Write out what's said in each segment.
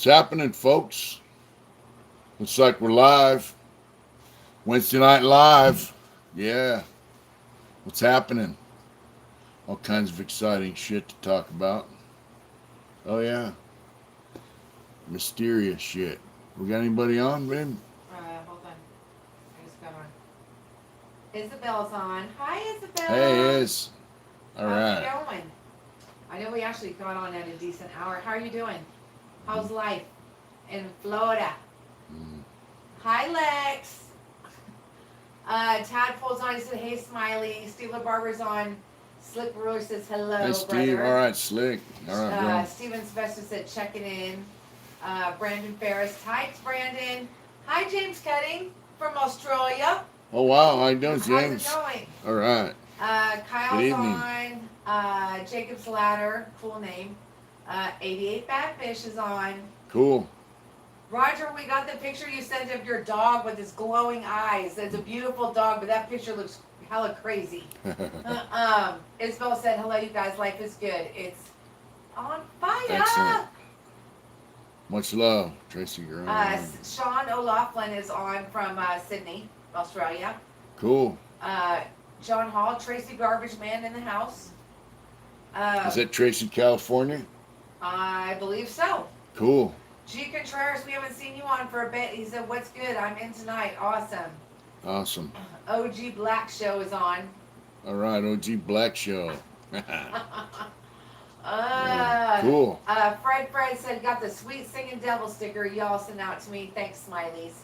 What's happening, folks? Looks like we're live. Wednesday night live. Yeah. What's happening? All kinds of exciting shit to talk about. Oh, yeah. Mysterious shit. We got anybody on, babe? Hold on. I just got on. Isabel's on. Hi, Hey, Isabel. Is. All How's it right. going? I know we actually got on at a decent hour. How are you doing? How's life in Florida? Mm. Hi, Lex. Tadpole's on. He said, hey, Smiley. Steve LaBarber's on. Slick Brewer says, hello, Hey, Steve. brother. All right, Slick. All right, bro. Steven Sylvester said, checking in. Brandon Ferris. Hi, Brandon. Hi, James Cutting from Australia. Oh, wow. How you doing, How's James? it going? All right. Good Kyle's evening. on. Jacob's Ladder, cool name. 88 Batfish is on. Cool. Roger, we got the picture you sent of your dog with his glowing eyes. It's a beautiful dog, but that picture looks hella crazy. Isabel said, hello, you guys. Life is good. It's on fire. Excellent. Much love, Tracy Graham. Sean O'Loughlin is on from Sydney, Australia. Cool. John Hall, Tracy Garbage Man in the house. Is that Tracy, California? I believe so. Cool. G. Contreras, we haven't seen you on for a bit. He said, what's good? I'm in tonight. Awesome. Awesome. OG Black Show is on. All right, OG Black Show. uh, cool. Fred said, got the sweet singing devil sticker y'all sent out to me. Thanks, Smileys.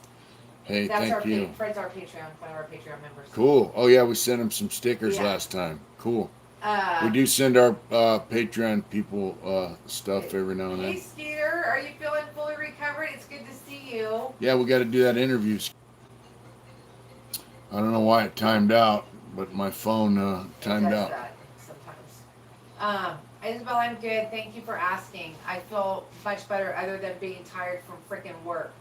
Hey, That's thank you. Fred's our Patreon, one of our Patreon members. Cool. Oh, yeah, we sent him some stickers last time. Cool. We do send our Patreon people stuff every now and then. Hey, Skeeter, are you feeling fully recovered? It's good to see you. Yeah, we got to do that interview. I don't know why it timed out, but my phone timed out. That sometimes. Isabel, I'm good. Thank you for asking. I feel much better other than being tired from freaking work.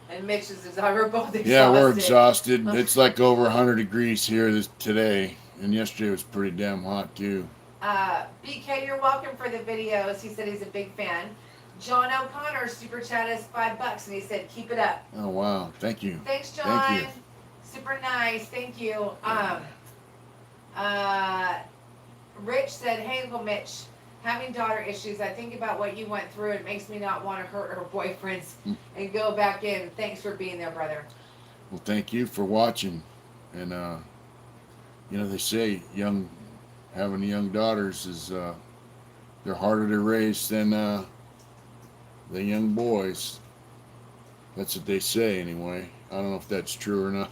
And Mitch is we're both exhausted. Yeah, we're exhausted. It's like over 100 degrees here today. And yesterday was pretty damn hot, too. BK, you're welcome for the videos. He said he's a big fan. John O'Connor super chat us $5 and he said, keep it up. Oh, wow. Thank you. Thanks, John. Thank you. Super nice. Thank you. Rich said, hey, Uncle Mitch, having daughter issues, I think about what you went through. It makes me not want to hurt her boyfriends and go back in. Thanks for being there, brother. Well, thank you for watching. And, you know, they say having young daughters is they're harder to raise than young boys. That's what they say anyway. I don't know if that's true or not.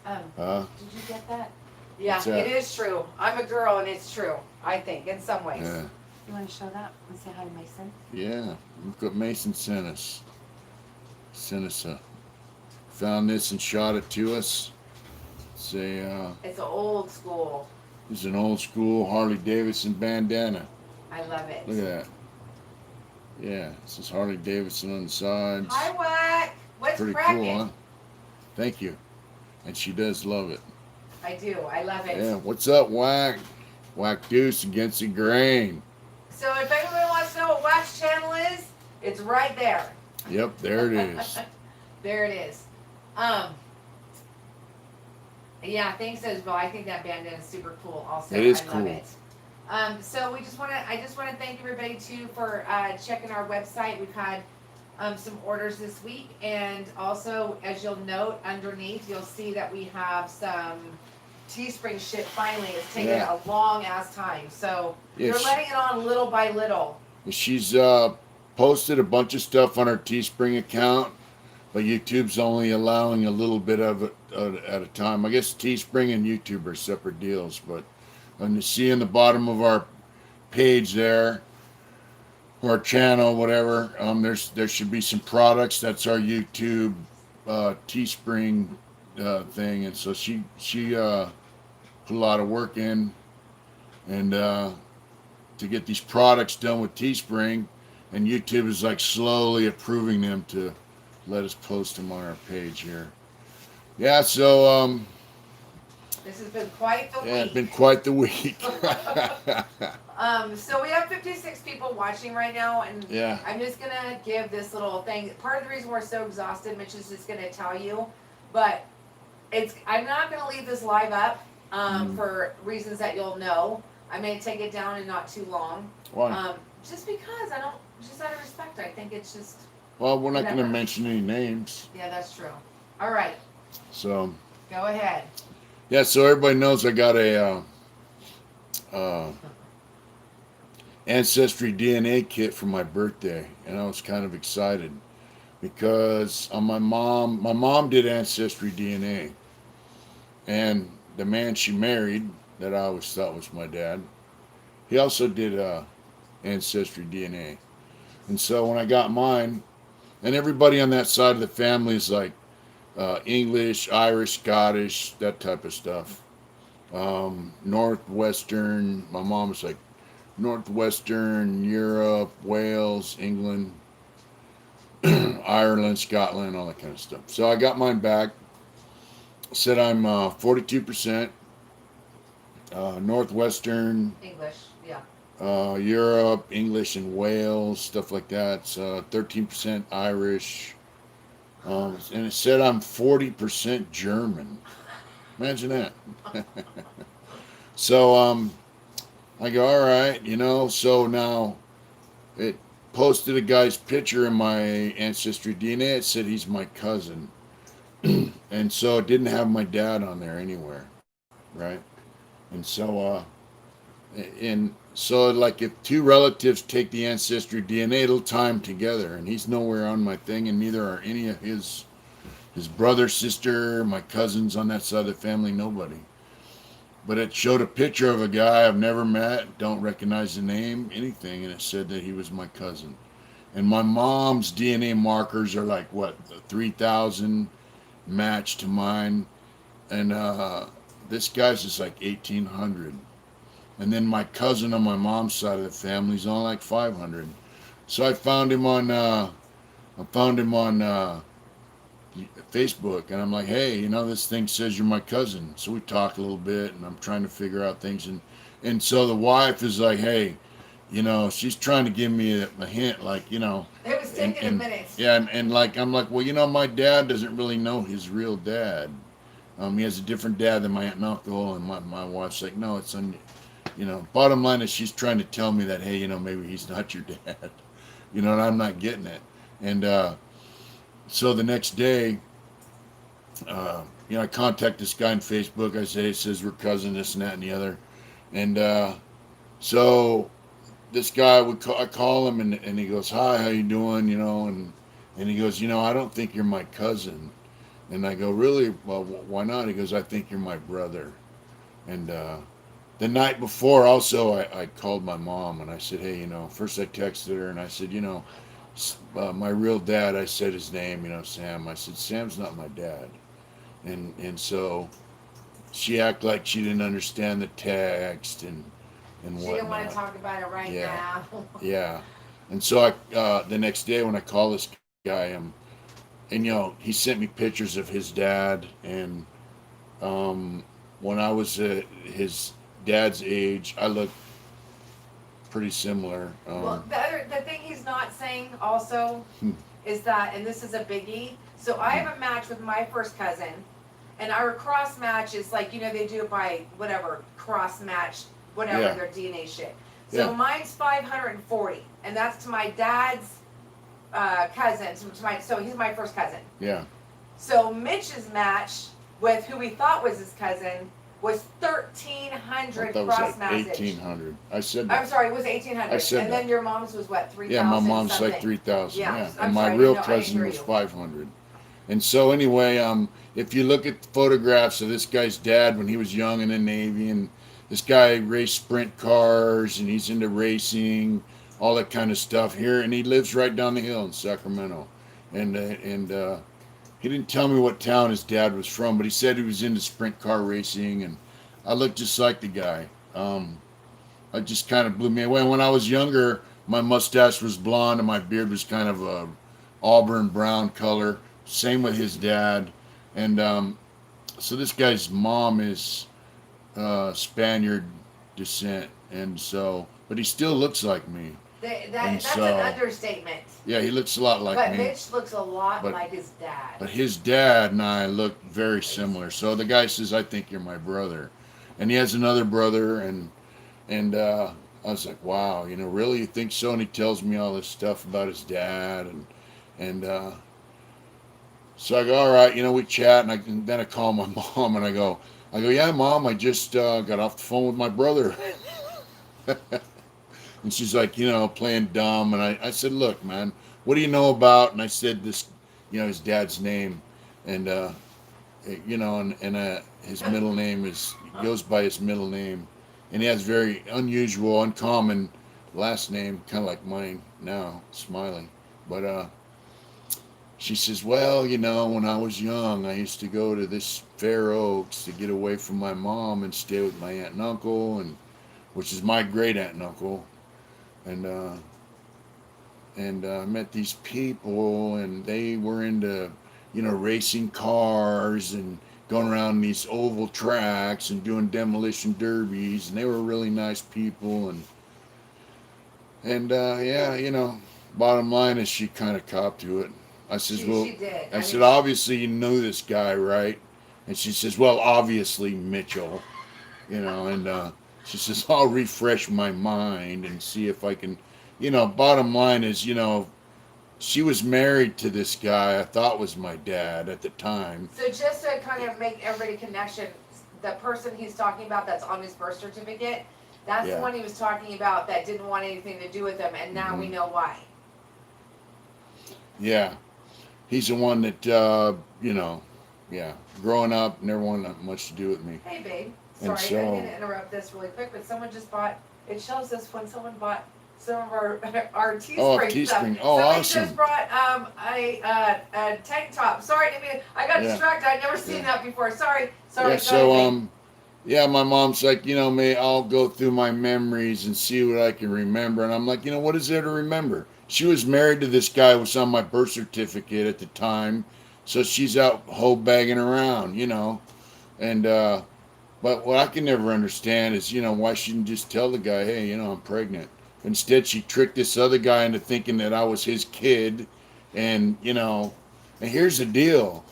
Did you get that? Yeah, it is true. I'm a girl and it's true, I think, in some ways. Yeah. You want to show that and say hi to Mason? Yeah. Look what Mason sent us. Found this and shot it to us. It's an old school. This is an old school Harley Davidson bandana. I love it. Look at that. Yeah, this is Harley Davidson on the sides. Hi, Wack. What's pretty cracking? cool, huh? Thank you. And she does love it. I do. I love it. Yeah. What's up, Wack? Wack Deuce against the grain. So if anyone wants to know what Wack's channel is, it's right there. Yep, there it is. There it is. Yeah, thanks, Isabel. I think that bandana is super cool. Also, it is I cool. love it. So I just want to thank everybody too for checking our website. We've had some orders this week, and also as you'll note underneath, you'll see that we have some Teespring shit. Finally, it's taken a long ass time. So they're letting it on little by little. She's posted a bunch of stuff on her Teespring account, but YouTube's only allowing a little bit of it at a time. I guess Teespring and YouTube are separate deals, but when you see in the bottom of our page there, or channel, whatever, there should be some products. That's our YouTube Teespring thing, and so she put a lot of work in, and to get these products done with Teespring, and YouTube is like slowly approving them to let us post them on our page here. Yeah, so This has been quite the Yeah, week. it's been quite the week. So we have 56 people watching right now, and Yeah. I'm just gonna give this little thing. Part of the reason we're so exhausted, Mitch is just gonna tell you, but I'm not gonna leave this live up for reasons that you'll know. I may take it down in not too long. Why? Just because I don't, just out of respect, I think it's just. Well, we're not going to Whatever. mention any names. Yeah, that's true. All right, So, go ahead. yeah, so everybody knows I got a Ancestry DNA kit for my birthday, and I was kind of excited because on my mom did Ancestry DNA, and the man she married that I always thought was my dad, he also did Ancestry DNA. And so when I got mine, and everybody on that side of the family is like English, Irish, Scottish, that type of stuff. Northwestern, my mom was like Northwestern, Europe, Wales, England, Ireland, Scotland, all that kind of stuff. So I got mine back. Said I'm 42% Northwestern, English, yeah. Europe, English, and Wales, stuff like that. So 13% Irish, and it said I'm 40% German. Imagine that. So I go, all right, So now it posted a guy's picture in my Ancestry DNA. It said he's my cousin, and so it didn't have my dad on there anywhere, right? And so like if two relatives take the Ancestry DNA, it'll tie them together, and he's nowhere on my thing, and neither are any of his brother, sister, my cousins on that side of the family, nobody. But it showed a picture of a guy I've never met, don't recognize the name, anything, and it said that he was my cousin. And my mom's DNA markers are like what, 3,000 match to mine, and this guy's is like 1,800. And then my cousin on my mom's side of the family is on like 500. So I found him on Facebook, and I'm like, hey, this thing says you're my cousin. So we talk a little bit, and I'm trying to figure out things, and so the wife is like, hey, she's trying to give me a hint, like, It was taking a minute. Yeah, and like I'm like, well, my dad doesn't really know his real dad. He has a different dad than my aunt and uncle, and my wife's like, no, it's bottom line is she's trying to tell me that, hey, maybe he's not your dad, and I'm not getting it. And so the next day, I contact this guy on Facebook. I say, it says we're cousins, this and that and the other. And so this guy, I call him, and he goes, hi, how you doing, and he goes, I don't think you're my cousin. And I go, really? Well, why not? He goes, I think you're my brother. And the night before, also, I called my mom, and I said, hey, first I texted her, and I said, my real dad, I said his name, Sam. I said, Sam's not my dad. And so she acted like she didn't understand the text and whatnot. She didn't want to talk about it right now. Yeah. And so the next day when I call this guy, and he sent me pictures of his dad, and when I was his dad's age, I looked pretty similar. Well, the thing he's not saying also is that, and this is a biggie. So I have a match with my first cousin, and our cross match is like, they do it by whatever, cross match, whatever, their DNA shit. So mine's 540, and that's to my dad's cousin. So he's my first cousin. Yeah. So Mitch's match with who we thought was his cousin was 1,300 cross matches. 1,800. I said that. I'm sorry, it was 1,800. I said and that. then your mom's was what, 3,000? Yeah, my mom's something. like 3,000. Yeah. I'm And my sorry, real no, I cousin hear was you. 500. And so anyway, if you look at photographs of this guy's dad when he was young in the Navy, and this guy raced sprint cars, and he's into racing, all that kind of stuff here, and he lives right down the hill in Sacramento. And he didn't tell me what town his dad was from, but he said he was into sprint car racing, and I looked just like the guy. I just kind of blew me away. When I was younger, my mustache was blonde and my beard was kind of a auburn brown color. Same with his dad. And so this guy's mom is Spaniard descent, and so, but he still looks like me, and That's an so, understatement. yeah, he looks a lot like But me. Mitch looks a lot But like his dad. but his dad and I look very Crazy. similar. So the guy says, "I think you're my brother," and he has another brother, and I was like, "Wow, really, you think so?" And he tells me all this stuff about his dad, and so I go, "All right," we chat, and then I call my mom, and I go, "Yeah, mom, I just got off the phone with my brother," and she's like, playing dumb, and I said, "Look, man, what do you know about?" And I said this, his dad's name, and his middle name is goes by his middle name, and he has very unusual, uncommon last name, kind of like mine now, Smiley. But she says, "Well, when I was young, I used to go to this Fair Oaks to get away from my mom and stay with my aunt and uncle, and which is my great aunt and uncle, and I met these people, and they were into, racing cars and going around these oval tracks and doing demolition derbies, and they were really nice people, and yeah, bottom line is she kind of copped to it." I says, "Well," She did. I I said, mean, "Obviously you knew this guy, right?" And she says, "Well, obviously Mitchell, and she says, I'll refresh my mind and see if I can, bottom line is, she was married to this guy I thought was my dad at the time. so just to kind of make everybody connection, the person he's talking about that's on his birth certificate, that's the Yeah. one he was talking about that didn't want anything to do with him, and now we Hmm. know why. Yeah. He's the one that, yeah, growing up, never wanted much to do with me. Hey, babe. And Sorry, I didn't mean so, to interrupt this really quick, but someone just bought. It shows us when someone bought some of our our oh, Teespring stuff. Teespring. Oh, Somebody just awesome. brought a tank top. Sorry, I got Yeah. distracted. I'd never seen Yeah. that before. Sorry. Yeah. Go So, ahead, babe. yeah, my mom's like, I'll go through my memories and see what I can remember. And I'm like, what is there to remember? She was married to this guy who was on my birth certificate at the time. So she's out hoe bagging around, And, but what I can never understand is, why she didn't just tell the guy, hey, I'm pregnant. Instead, she tricked this other guy into thinking that I was his kid. And here's the deal.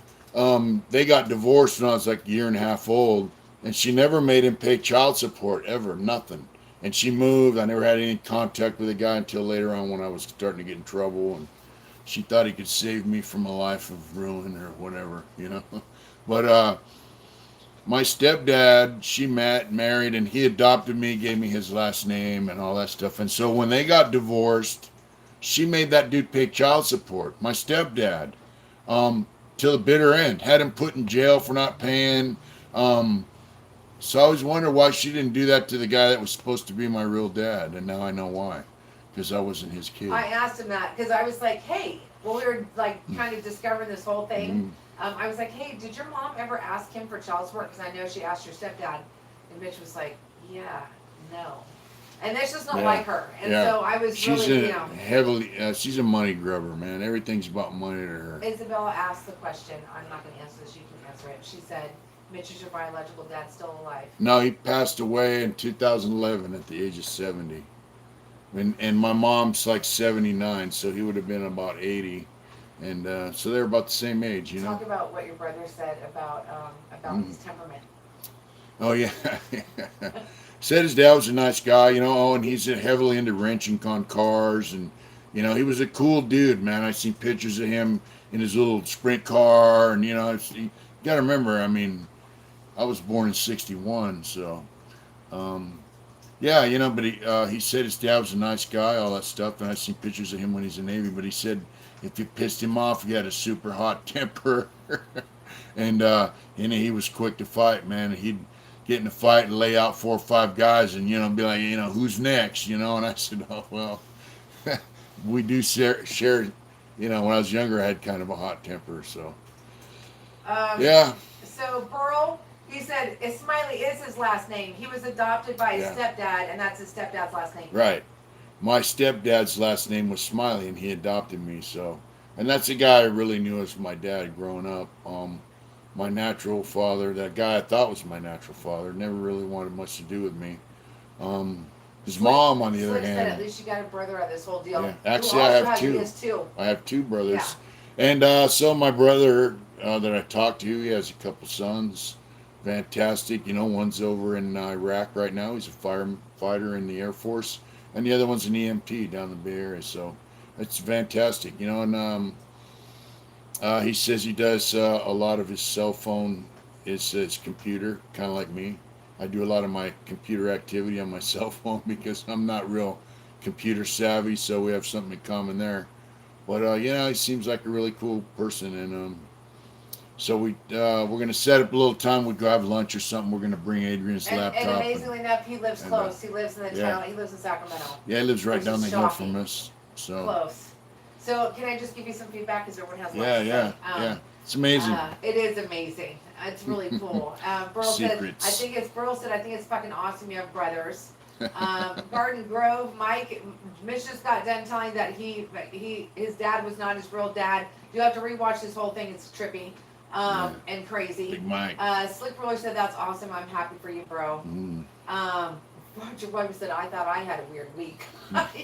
They got divorced when I was like a year and a half old, and she never made him pay child support ever, nothing. And she moved. I never had any contact with the guy until later on when I was starting to get in trouble, and she thought he could save me from a life of ruin or whatever. But my stepdad, she met, married, and he adopted me, gave me his last name and all that stuff. And so when they got divorced, she made that dude pay child support. My stepdad, um, till the bitter end, had him put in jail for not paying. Um, so I always wondered why she didn't do that to the guy that was supposed to be my real dad, and now I know why, because I wasn't his kid. I asked him that because I was like, hey, well, we were like kind of discovering this whole thing. Mm. I was like, hey, did your mom ever ask him for child support? Because I know she asked your stepdad. And Mitch was like, yeah, no. And that's just not Yeah. like her. And Yeah. so I was She's really, she's a money grubber, man. Everything's about money to her. Isabella asked the question. I'm not going to answer this. You can answer it. She said, Mitch, is your biological dad still alive? No, he passed away in 2011 at the age of 70. And my mom's like 79, so he would have been about 80. And so they're about the same age, Talk about what your brother said about his temperament. Oh, yeah. Said his dad was a nice guy, and he's heavily into wrenching on cars. And, he was a cool dude, man. I seen pictures of him in his little sprint car. And, you got to remember, I mean, I was born in 61, so. Yeah, but he said his dad was a nice guy, all that stuff, and I seen pictures of him when he's in the Navy. But he said if you pissed him off, he had a super hot temper, and he was quick to fight, man. And he'd get in a fight and lay out 4 or 5 guys, and be like, who's next, And I said, oh well, we do share. When I was younger, I had kind of a hot temper, so yeah. So Burl, he said Smiley is his last name. He was adopted by his Yeah. stepdad, and that's his stepdad's last name. Right. My stepdad's last name was Smiley, and he adopted me. So, and that's the guy I really knew as my dad growing up. my natural father, that guy I thought was my natural father, never really wanted much to do with me. Um, his mom, on the other Slick said, at hand, least you got a brother on this whole deal. yeah. Who Actually, I also have has two. his too. I have two Yeah. brothers, and so my brother that I talked to, he has a couple sons. Fantastic. One's over in Iraq right now. He's a firefighter in the Air Force, and the other one's an EMT down in the Bay Area. So it's fantastic. And he says he does a lot of his cell phone is his computer, kind of like me. I do a lot of my computer activity on my cell phone because I'm not real computer savvy, so we have something in common there. But he seems like a really cool person, and so we're gonna set up a little time. We go have lunch or something. We're gonna bring Adrian's And laptop. amazingly enough, he lives and, close. He lives in the yeah. town. He lives in Sacramento. Yeah, he lives right Which down is the hill shocking. from us. So Close. So can I just give you some feedback because everyone has a lot yeah, to yeah, say? yeah. It's amazing. It is amazing. It's really cool. Burl said, Secrets. I think it's fucking awesome you have brothers. Garden Grove, Mitch just got done telling that his dad was not his real dad. You have to rewatch this whole thing. It's trippy, and crazy. Big Mike. Slick Roller said, that's awesome. I'm happy for you, bro. Roger Webber said, I thought I had a weird week.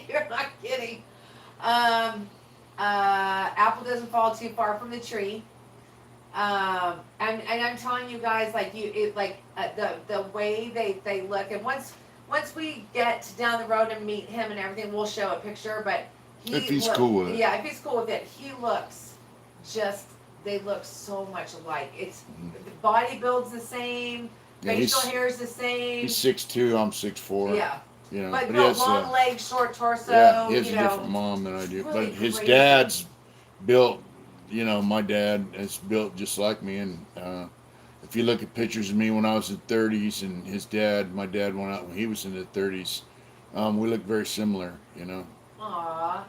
You're not kidding. Apple doesn't fall too far from the tree. And I'm telling you guys, like the way they look, and once we get down the road and meet him and everything, we'll show a picture. But If he's cool with it. Yeah, if he's cool with it, he looks they look so much alike. It's the body build's the same, Yeah, facial hair is the same. He's 6'2", I'm 6'4". Yeah. But But he has long legs, short torso. yeah, he has a different mom than I do. really But his crazy. dad's built. My dad is built just like me, and if you look at pictures of me when I was in the 30s and my dad went out when he was in the 30s, we look very similar. Aww.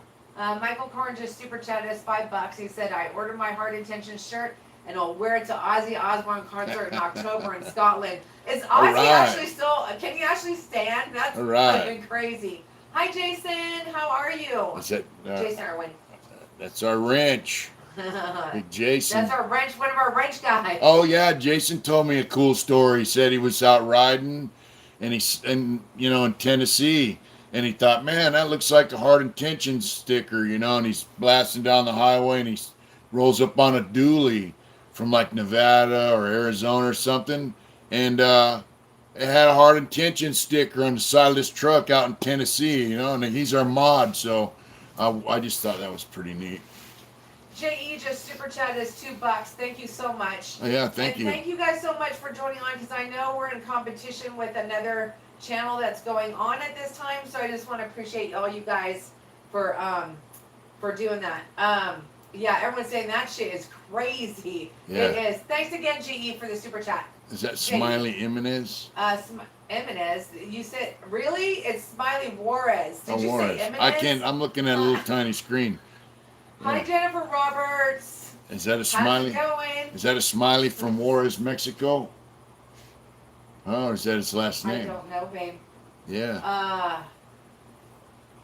Michael Korn just super chatted us $5. He said, I ordered my Heart Intentions shirt and I'll wear it to Ozzy Osbourne concert in October in Scotland. Is Ozzy actually still, can he actually stand? That's fucking crazy. Hi, Jason. How are you? Is that, Jason Irwin. That's our wrench. Big Jason. That's our wrench, one of our wrench guys. Oh yeah, Jason told me a cool story. He said he was out riding, and in Tennessee, and he thought, man, that looks like a Heart Intentions sticker, and he's blasting down the highway, and he rolls up on a dually from like Nevada or Arizona or something, and it had a Heart Intentions sticker on the side of this truck out in Tennessee, and he's our mod, so I just thought that was pretty neat. JE just super chatted us $2. Thank you so much. Oh, yeah, thank you. Thank you guys so much for joining on, because I know we're in competition with another channel that's going on at this time. So I just want to appreciate all you guys for doing that. Yeah, everyone's saying that shit is crazy. Yeah. It is. Thanks again, GE, for the super chat. Is that Smiley Jimenez? Jimenez. You said, really? It's Smiley Juarez. Did you Juarez. say Jimenez? I can't. I'm looking at a little tiny screen. Hi, Jennifer Roberts. Is that a Smiley? How's it going? Is that a Smiley from Juarez, Mexico? Oh, or is that his last name? I don't know, babe. Yeah.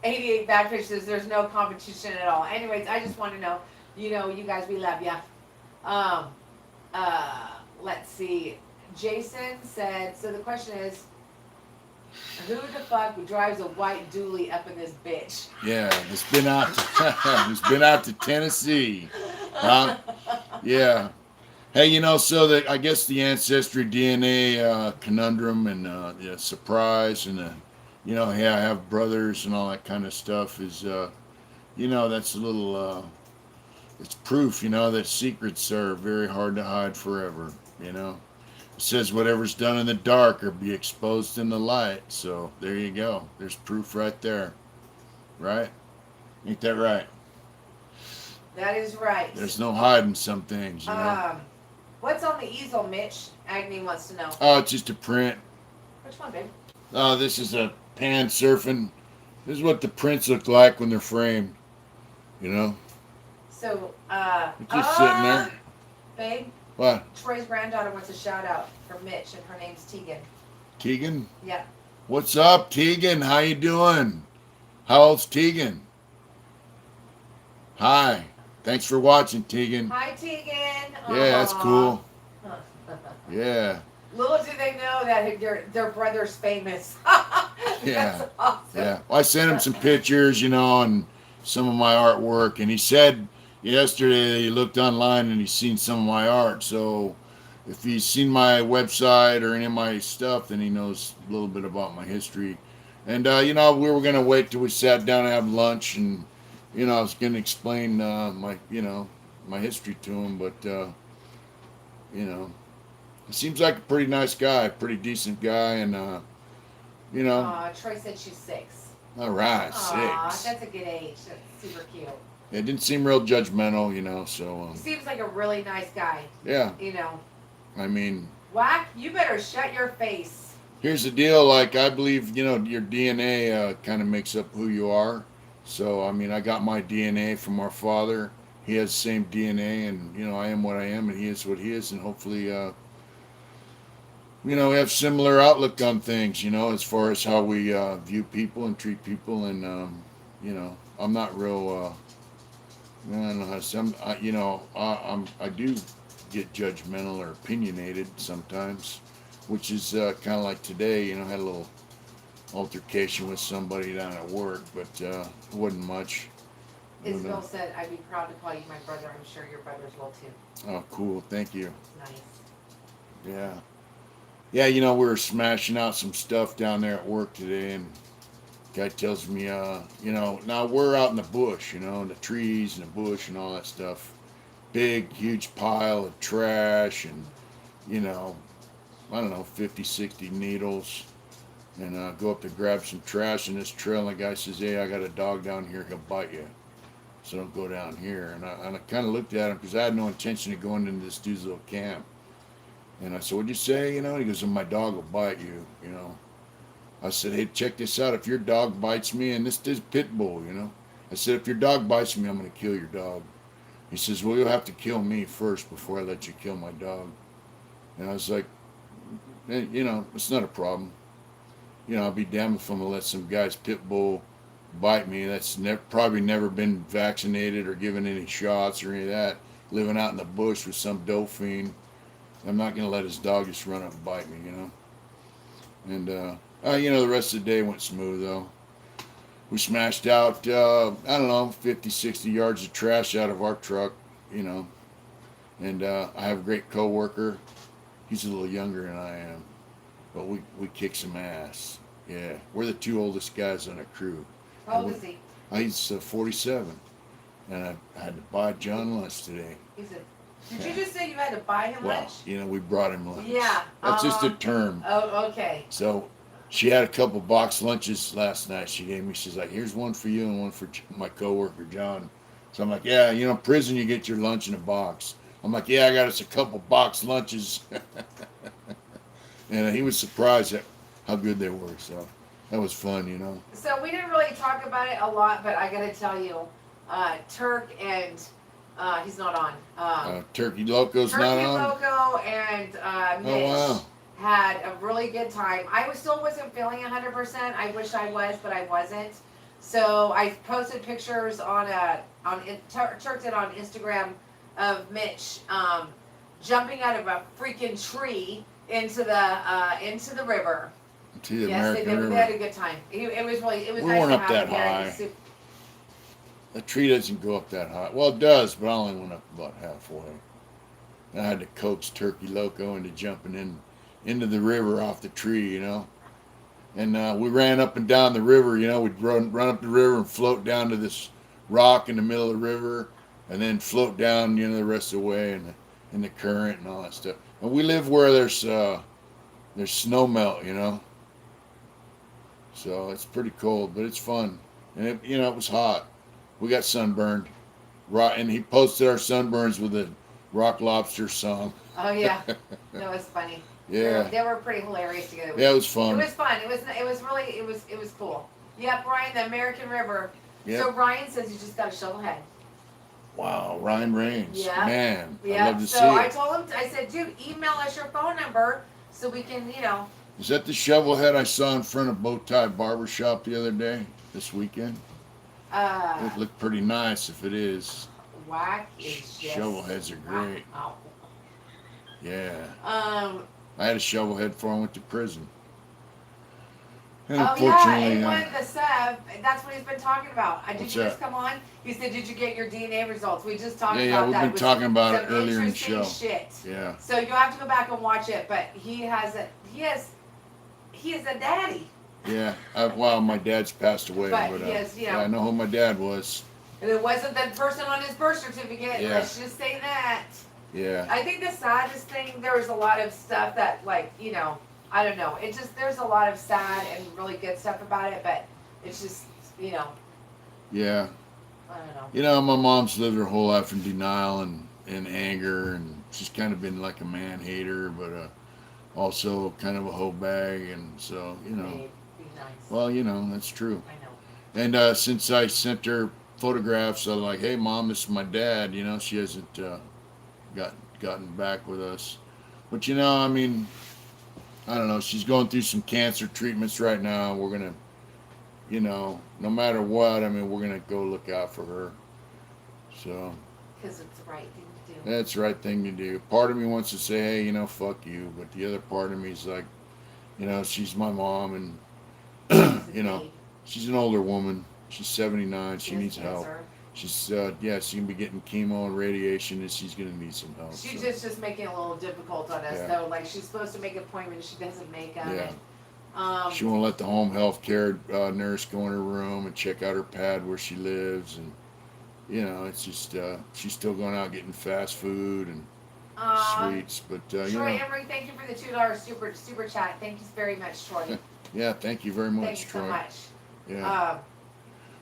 88 bad pictures. There's no competition at all. Anyways, I just want to know, you guys, we love ya. Let's see. Jason said, so the question is, who the fuck drives a white dually up in this bitch? Yeah, he's been out to Tennessee. Yeah. Hey, so I guess the ancestry DNA conundrum and surprise and I have brothers and all that kind of stuff is that's a little it's proof that secrets are very hard to hide forever. It says whatever's done in the dark will be exposed in the light. So there you go. There's proof right there. Right? Ain't that right? That is right. There's no hiding some things, What's on the easel, Mitch? Agni wants to know. Oh, it's just a print. Which one, babe? Oh, this is a pan surfing. This is what the prints look like when they're framed. So, It's just sitting there. Babe, What? Troy's granddaughter wants a shout out from Mitch, and her name's Tegan. Tegan? Yeah. What's up, Tegan? How you doing? How old's Tegan? Hi. Thanks for watching, Tegan. Hi, Tegan. Yeah, that's cool. Yeah. Little do they know that their brother's famous. Yeah. That's awesome. Yeah. Well, I sent him some pictures, and some of my artwork, and he said yesterday he looked online and he's seen some of my art. So if he's seen my website or any of my stuff, then he knows a little bit about my history. And we were gonna wait till we sat down and have lunch, and I was gonna explain my history to him, but you know, he seems like a pretty nice guy, pretty decent guy, and Troy said she's 6. all right, Aw, 6. that's a good age. That's super cute. It didn't seem real judgmental, so He seems like a really nice guy. yeah. You know. I mean, Whack, you better shut your face. here's the deal. Like, I believe, your DNA kind of makes up who you are. So, I mean, I got my DNA from our father. He has the same DNA, and, I am what I am, and he is what he is. And hopefully, we have similar outlook on things, as far as how we view people and treat people. And, I'm not real, I don't know how to say, I do get judgmental or opinionated sometimes, which is kind of like today. I had a little altercation with somebody down at work, but it wasn't much. Isabel said, I'd be proud to call you my brother. I'm sure your brothers will too. Oh, cool. Thank you. Nice. Yeah. Yeah, we were smashing out some stuff down there at work today, and guy tells me, now we're out in the bush, in the trees and the bush and all that stuff. Big, huge pile of trash and, I don't know, 50, 60 needles. And go up to grab some trash in this trail, and the guy says, hey, I got a dog down here, he'll bite you. So don't go down here. And I kind of looked at him because I had no intention of going into this dude's little camp. And I said, what'd you say? He goes, my dog will bite you, I said, hey, check this out. If your dog bites me, and this is pit bull, I said, if your dog bites me, I'm going to kill your dog. He says, well, you'll have to kill me first before I let you kill my dog. And I was like, it's not a problem. I'll be damned if I'm going to let some guy's pit bull bite me. That's probably never been vaccinated or given any shots or any of that. Living out in the bush with some doe fiend. I'm not going to let his dog just run up and bite me, And, the rest of the day went smooth, though. We smashed out, I don't know, 50, 60 yards of trash out of our truck, And I have a great coworker. He's a little younger than I am. But we kick some ass. Yeah. We're the 2 oldest guys on our crew. How old is he? He's 47. And I had to buy John lunch today. Did you just say you had to buy him lunch? We brought him lunch. Yeah. That's just a term. Oh, okay. So she had a couple box lunches last night. She gave me. She's like, "Here's one for you and one for my coworker John." So I'm like, "Yeah, prison you get your lunch in a box." I'm like, "Yeah, I got us a couple box lunches," and he was surprised at how good they were. So that was fun. So we didn't really talk about it a lot, but I got to tell you, Turk and he's not on. Turkey Loco's not on. Turkey Loco and Mitch had a really good time. I still wasn't feeling 100%. I wish I was, but I wasn't. So I posted pictures Turk did on Instagram of Mitch jumping out of a freaking tree into the river. To the yes, American River. They had a good time. It was nice weren't to up have that him there. high. The tree doesn't go up that high. Well, it does, but I only went up about halfway. I had to coax Turkey Loco into jumping into the river off the tree, And we ran up and down the river, We'd run up the river and float down to this rock in the middle of the river, and then float down, the rest of the way in the current and all that stuff. And we live where there's snow melt, So it's pretty cold, but it's fun. And it was hot. We got sunburned. And he posted our sunburns with a Rock Lobster song. Oh yeah, that was funny. Yeah, they were pretty hilarious together. Yeah, it was fun. It was fun. It was cool. Yep, Ryan, the American River. Yep. So Ryan says you just got a shovel head. Wow, Ryan Raines. Yeah. Man, Yeah. I'd love to see So I it. told him, I said, dude, email us your phone number so we can, Is that the shovel head I saw in front of Bowtie Barber Shop the other day, this weekend? It looked pretty nice if it is. Whack is just Shovel heads are great. Wow. Yeah. Um, I had a shovel head before I went to prison. And oh yeah, unfortunately, and when the sub, that's what he's been talking about. Did what's you just that? come on? He said, "Did you get your DNA results?" We just talked Yeah, about we've that. been It was talking about it some earlier in the interesting show. shit. Yeah. So you'll have to go back and watch it. But he is a daddy. Yeah. Well, my dad's passed away, But but he is, you yeah, I know, know who my dad was. and it wasn't the person on his birth certificate. Yeah. Let's just say that. Yeah. I think the saddest thing, there was a lot of stuff that, like, you know, I don't know. It just, there's a lot of sad and really good stuff about it, but it's just, you know, Yeah. I don't know. You know, my mom's lived her whole life in denial and anger, and she's kind of been like a man hater, but also kind of a hoe bag, and so, you know. Babe, be nice. Well, you know, that's true. I know. And since I sent her photographs, I'm like, hey, Mom, this is my dad. You know, she hasn't gotten back with us. But, you know, I mean, I don't know. She's going through some cancer treatments right now. We're going to, you know, no matter what, I mean, we're going to go look out for her. So Because it's the right thing to do. that's the right thing to do. Part of me wants to say, hey, you know, fuck you. But the other part of me is like, you know, she's my mom, and, It's a you know, babe. she's an older woman. She's 79. She has needs help. cancer. She's yeah, she's gonna be getting chemo and radiation, and she's gonna need some help. She's so. just making it a little difficult on us, Yeah. though. Like, she's supposed to make appointments, she doesn't make them. Yeah. And, She won't let the home health care nurse go in her room and check out her pad where she lives, and you know, it's just she's still going out getting fast food and sweets. But you Troy know, Emery, thank you for the $2 super chat. Thank you very much, Troy. yeah, thank you very much, Thank you Troy. so much. Yeah.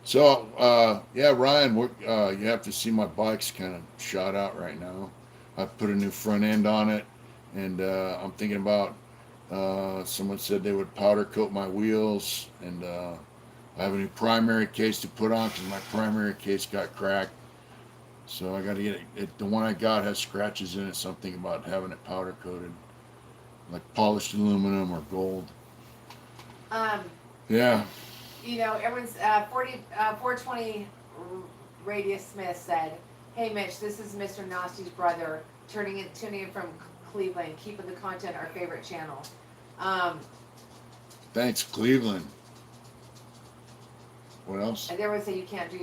So yeah, Ryan, you have to see my bike's kind of shot out right now. I put a new front end on it, and I'm thinking about. Someone said they would powder coat my wheels, and I have a new primary case to put on because my primary case got cracked. So I got to get it. The one I got has scratches in it. So I'm thinking about having it powder coated, like polished aluminum or gold. Yeah. You know, everyone's 420 Radius Smith said, "Hey Mitch, this is Mr. Nasty's brother, tuning in from Cleveland, keeping the content our favorite channel." Thanks, Cleveland. What else? And there was say you can't do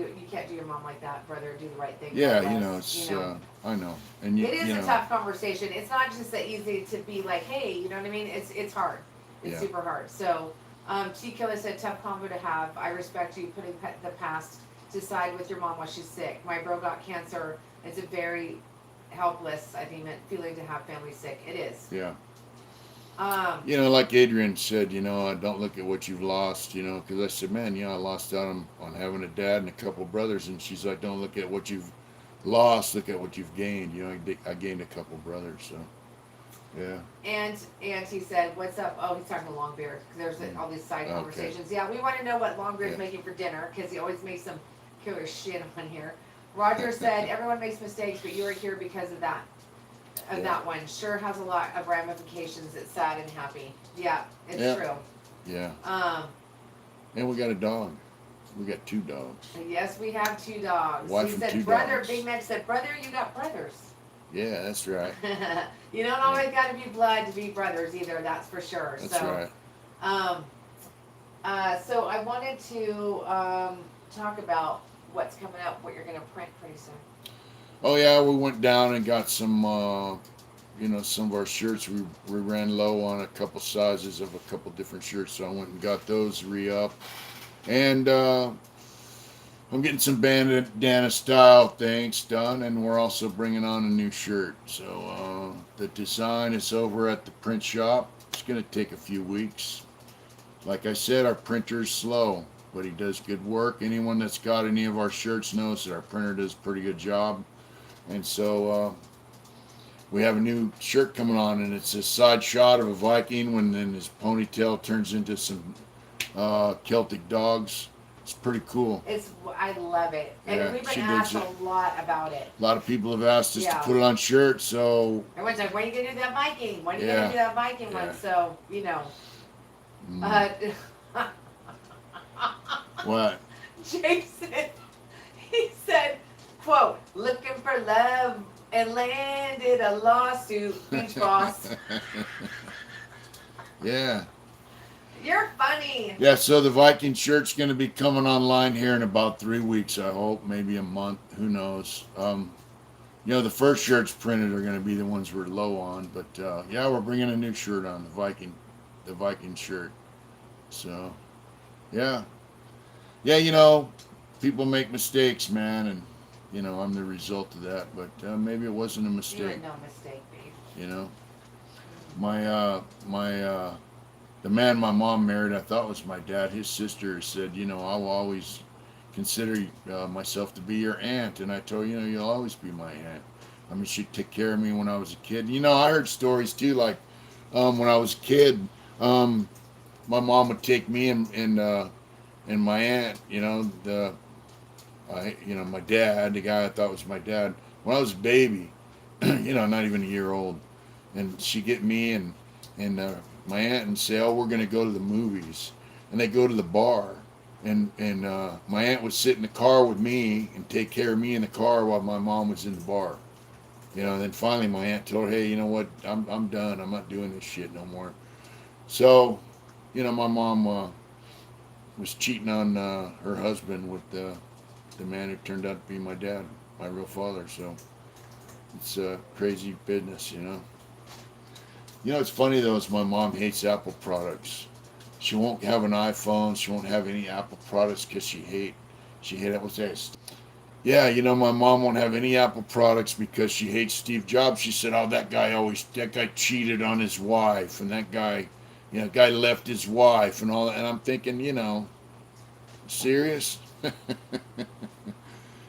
your mom like that, brother. Do the right thing. Yeah, for you us, know, it's you know. I know, and It is you a know, tough conversation. It's not just that easy to be like, hey, you know what I mean? It's hard. It's Yeah. super hard. So, T Killer said, tough combo to have. I respect you putting the past to side with your mom while she's sick. My bro got cancer. It's a very helpless, I think, feeling to have family sick. It is. Yeah. You know, like Adrian said, you know, don't look at what you've lost, you know, because I said, man, you know, I lost out on having a dad and a couple brothers, and she's like, don't look at what you've lost, look at what you've gained. You know, I gained a couple brothers, so yeah. And he said, what's up? Oh, he's talking to Longbeard, because there's all these side conversations. Yeah, we want to know what Longbeard's making for dinner, because he always makes some killer shit on here. Roger said, everyone makes mistakes, but you are here because of that. That one sure has a lot of ramifications. It's sad and happy. Yeah, it's true. Yeah. And we got a dog. We got 2 dogs. Yes, we have 2 dogs. Wife He and said, 2 brother, dogs. Big Mac said, brother, you got brothers. Yeah, that's right. You don't always got to be blood to be brothers either, that's for sure. That's right. So I wanted to talk about what's coming up, what you're going to print pretty soon. Oh yeah, we went down and got some, you know, some of our shirts. We ran low on a couple sizes of a couple different shirts, so I went and got those re-up. And I'm getting some bandana style things done, and we're also bringing on a new shirt. So the design is over at the print shop. It's going to take a few weeks. Like I said, our printer's slow, but he does good work. Anyone that's got any of our shirts knows that our printer does a pretty good job. And so we have a new shirt coming on, and it's a side shot of a Viking when then his ponytail turns into some Celtic dogs. It's pretty cool. I love it. And Yeah, we've she been digs asked a lot about it. A lot of people have asked us Yeah. to put it on shirts, so Everyone's like, when are you going to do that Viking? When are you going to do that Viking Yeah. one? So, you know. what? Jason, he said, quote, looking for love and landed a lawsuit, beach boss. Yeah. You're funny. Yeah, so the Viking shirt's going to be coming online here in about 3 weeks, I hope. Maybe a month. Who knows? The first shirts printed are going to be the ones we're low on. But, yeah, we're bringing a new shirt on, the Viking shirt. So, yeah. Yeah, people make mistakes, man. And, I'm the result of that. But maybe it wasn't a You're mistake. no mistake, babe. You know? The man my mom married, I thought was my dad. His sister said, I will always consider myself to be your aunt. And I told her, you'll always be my aunt. I mean, she took care of me when I was a kid. I heard stories too, like when I was a kid, my mom would take me and my aunt, my dad, the guy I thought was my dad, when I was a baby, not even a year old, and she'd get me and my aunt and say, "Oh, we're going to go to the movies," and they go to the bar, and my aunt would sit in the car with me and take care of me in the car while my mom was in the bar. Then finally my aunt told her, "Hey, you know what? I'm done. I'm not doing this shit no more." So, my mom was cheating on her husband with the man who turned out to be my dad, my real father. So it's crazy business. It's funny though, is my mom hates Apple products. She won't have an iPhone. She won't have any Apple products because she hate what's that? Yeah, my mom won't have any Apple products because she hates Steve Jobs. She said, "Oh, that guy cheated on his wife, and that guy, guy left his wife and all that." And I'm thinking, serious?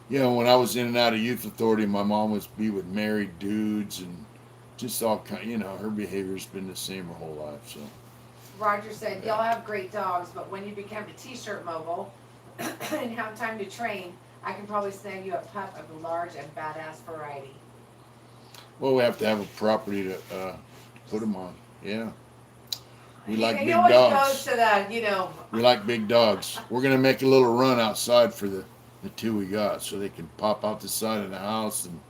When I was in and out of youth authority, my mom was be with married dudes and just all kind. Her behavior's been the same her whole life. So. Roger said, "Y'all have great dogs, but when you become a T-shirt mogul and have time to train, I can probably snag you a pup of a large and badass variety." Well, we have to have a property to put them on. Yeah. We like He big always dogs. goes to the, We like big dogs. We're gonna make a little run outside for the two we got, so they can pop out the side of the house, and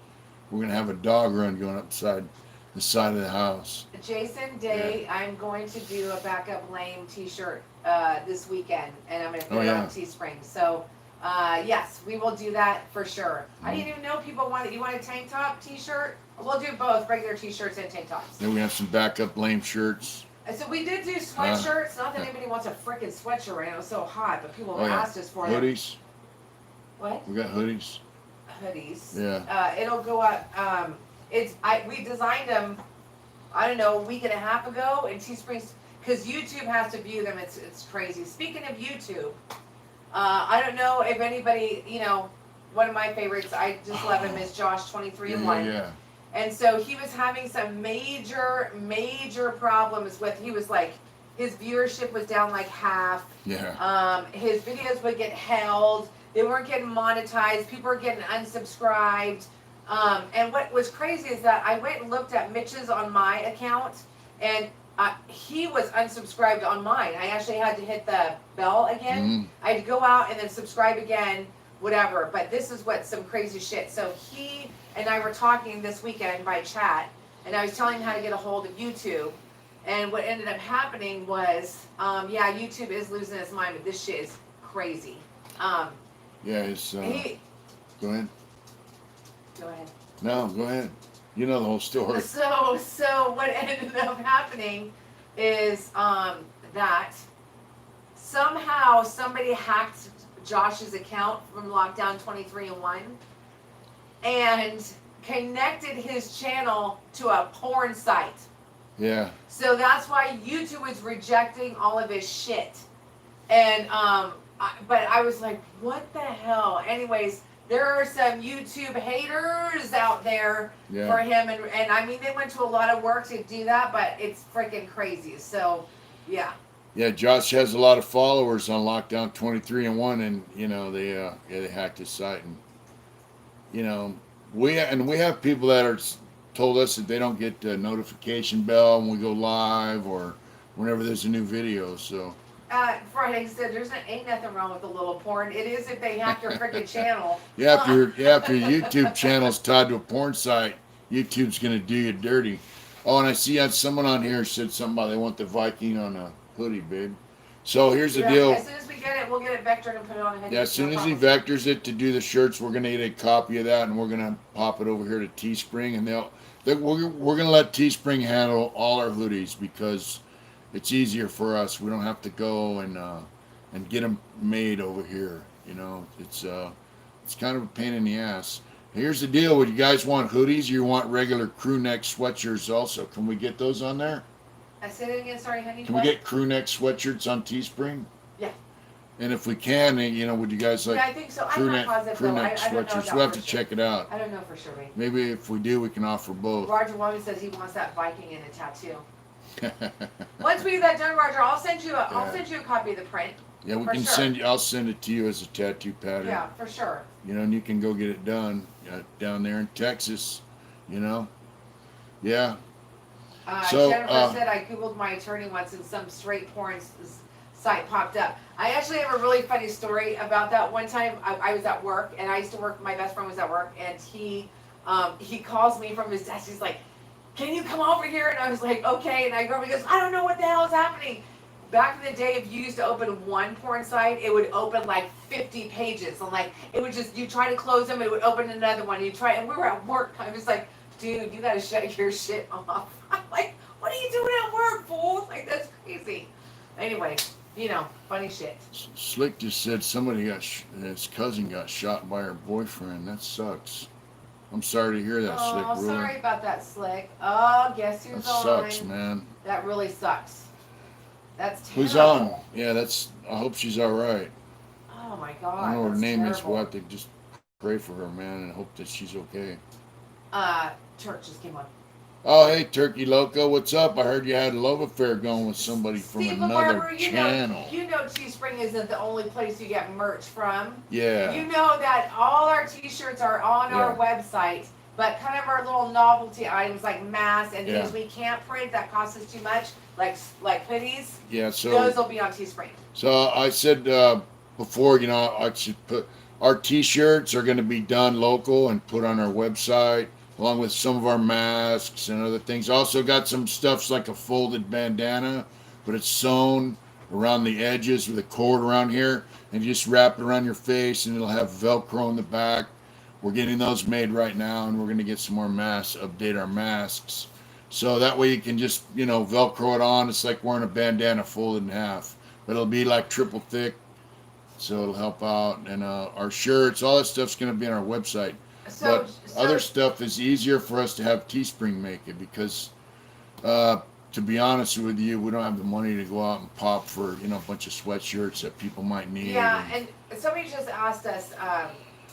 we're gonna have a dog run going upside the side of the house. Jason Day, I'm going to do a backup lame T-shirt this weekend, and I'm going to put it on Teespring. So, yes, we will do that for sure. I didn't even know people wanted. You want a tank top T-shirt? We'll do both, regular T-shirts and tank tops. Then we have some backup lame shirts. And so we did do sweatshirts. Not that anybody wants a freaking sweatshirt right now. It's so hot, but people have asked us for them. Hoodies. What? We got hoodies. Hoodies. Yeah. It'll go up. We designed them, I don't know, a week and a half ago in Teespring, because YouTube has to view them. It's crazy. Speaking of YouTube, I don't know if anybody, one of my favorites, I just love him, is Josh 23-1. Yeah. And so he was having some major problems with, he was like, his viewership was down like half. Yeah. His videos would get held. They weren't getting monetized. People were getting unsubscribed. And what was crazy is that I went and looked at Mitch's on my account, and he was unsubscribed on mine. I actually had to hit the bell again. Mm-hmm. I had to go out and then subscribe again, whatever. But this is what some crazy shit. So he and I were talking this weekend by chat, and I was telling him how to get a hold of YouTube. And what ended up happening was, YouTube is losing its mind, but this shit is crazy. Yeah, it's. Go ahead. Go ahead. No, go ahead. You know the whole story. So what ended up happening is that somehow somebody hacked Josh's account from Lockdown 23-1 and connected his channel to a porn site. Yeah. So that's why YouTube is rejecting all of his shit. And but I was like, what the hell? Anyways, there are some YouTube haters out there for him, and I mean, they went to a lot of work to do that, but it's freaking crazy. So, yeah. Yeah, Josh has a lot of followers on Lockdown 23-1, and they hacked his site, and we have people that are told us that they don't get the notification bell when we go live or whenever there's a new video. So. Friday said ain't nothing wrong with a little porn. It is if they hack your freaking channel. Yeah, if your YouTube channel's tied to a porn site, YouTube's gonna do you dirty. Oh, and I see that someone on here said something about they want the Viking on a hoodie, babe. So here's the Yeah, deal. as soon as we get it, we'll get it vectored and put it on a hoodie. Yeah, as soon No as he problem. vectors it to do the shirts, we're gonna get a copy of that, and we're gonna pop it over here to Teespring, and we're gonna let Teespring handle all our hoodies because it's easier for us. We don't have to go and get them made over here. You know, it's kind of a pain in the ass. Here's the deal: would you guys want hoodies, or you want regular crew neck sweatshirts also? Can we get those on there? I said it again. Sorry, honey. Can we get crew neck sweatshirts on Teespring? Yeah. And if we can, you know, would you guys like Yeah, I think so. I'm crew not neck positive crew though. neck I don't know sweatshirts? that We'll have for to sure. check it out. I don't know for sure, babe. Maybe if we do, we can offer both. Roger Woman says he wants that Viking in a tattoo. Once we get that done, Roger, I'll send you a copy of the print. Yeah, we For can sure. send you. I'll send it to you as a tattoo pattern. Yeah, for sure. You know, and you can go get it done down there in Texas. You know. Yeah. So, Jennifer said I googled my attorney once and some straight porn site popped up. I actually have a really funny story about that. One time I was at work and I used to work. My best friend was at work and he calls me from his desk. He's like, "Can you come over here?" And I was like, "Okay." And I go, he goes, "I don't know what the hell is happening." Back in the day, if you used to open one porn site, it would open like 50 pages. And like, it would just, you try to close them, it would open another one. You try, and we were at work. I was like, "Dude, you gotta shut your shit off." I'm like, "What are you doing at work, fool?" Like, that's crazy. Anyway, you know, funny shit. Slick just said somebody his cousin got shot by her boyfriend. That sucks. I'm sorry to hear that, Slick. Oh, Really. sorry about that, Slick. Oh, guess who's That on? sucks, man. That really sucks. That's terrible. Who's on? Yeah, that's. I hope she's all right. Oh my God. I don't know what her that's name is. terrible. We'll have to just pray for her, man, and hope that she's okay. Church just came on. Oh, hey, Turkey Loco, what's up? I heard you had a love affair going with somebody from Steve another Barber, channel. You know Teespring isn't the only place you get merch from. Yeah. You know that all our T-shirts are on our website, but kind of our little novelty items like masks and things we can't print that cost us too much, like hoodies. Yeah. So those will be on Teespring. So I said before, you know, I should put our T-shirts are going to be done local and put on our website, along with some of our masks and other things. Also got some stuffs like a folded bandana, but it's sewn around the edges with a cord around here, and you just wrap it around your face, and it'll have Velcro in the back. We're getting those made right now, and we're going to get some more masks, update our masks. So that way you can just, you know, Velcro it on. It's like wearing a bandana folded in half. But it'll be like triple thick, so it'll help out. And our shirts, all that stuff's going to be on our website. But other stuff is easier for us to have Teespring make it because, to be honest with you, we don't have the money to go out and pop for, you know, a bunch of sweatshirts that people might need. Yeah, and somebody just asked us,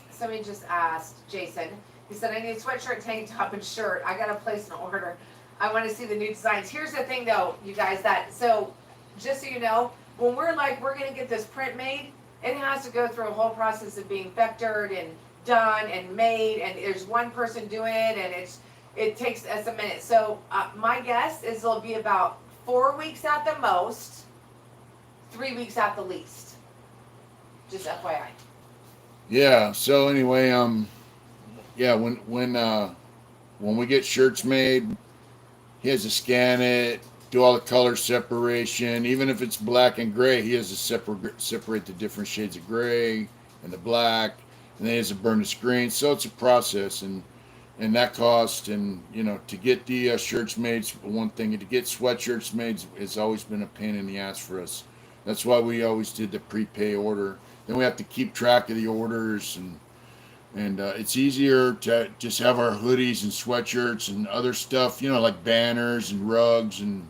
somebody just asked Jason, he said, "I need a sweatshirt, tank top, and shirt. I got to place an order. I want to see the new designs." Here's the thing though, you guys, so just so you know, when we're like, we're going to get this print made, it has to go through a whole process of being vectored and done and made, and there's one person doing it, and it takes us a minute. So my guess is it'll be about 4 weeks at the most, 3 weeks at the least. Just FYI. Yeah. So anyway, yeah, when we get shirts made, he has to scan it, do all the color separation. Even if it's black and gray, he has to separate the different shades of gray and the black, and then he has to burn the screen. So it's a process, and that cost, and you know, to get the shirts made is one thing, and to get sweatshirts made has always been a pain in the ass for us. That's why we always did the prepay order. Then we have to keep track of the orders, and it's easier to just have our hoodies and sweatshirts and other stuff, you know, like banners and rugs, and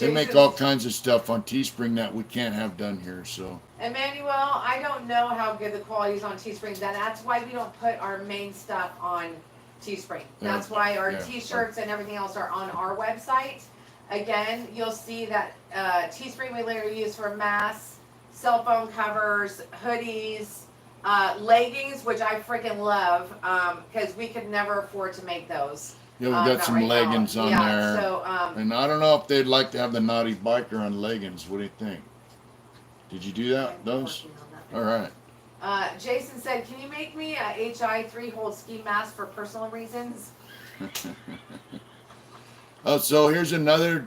they make all kinds of stuff on Teespring that we can't have done here. So Emmanuel, I don't know how good the quality is on Teespring. That's why we don't put our main stuff on Teespring. That's why our T-shirts and everything else are on our website. Again, you'll see that Teespring we later use for masks, cell phone covers, hoodies, leggings, which I freaking love, because we could never afford to make those. yeah, we got some leggings on there. So, and I don't know if they'd like to have the naughty biker on leggings. What do you think? Did you do that? Those? All right. Jason said, "Can you make me a HI 3-hole ski mask for personal reasons?" Oh, so here's another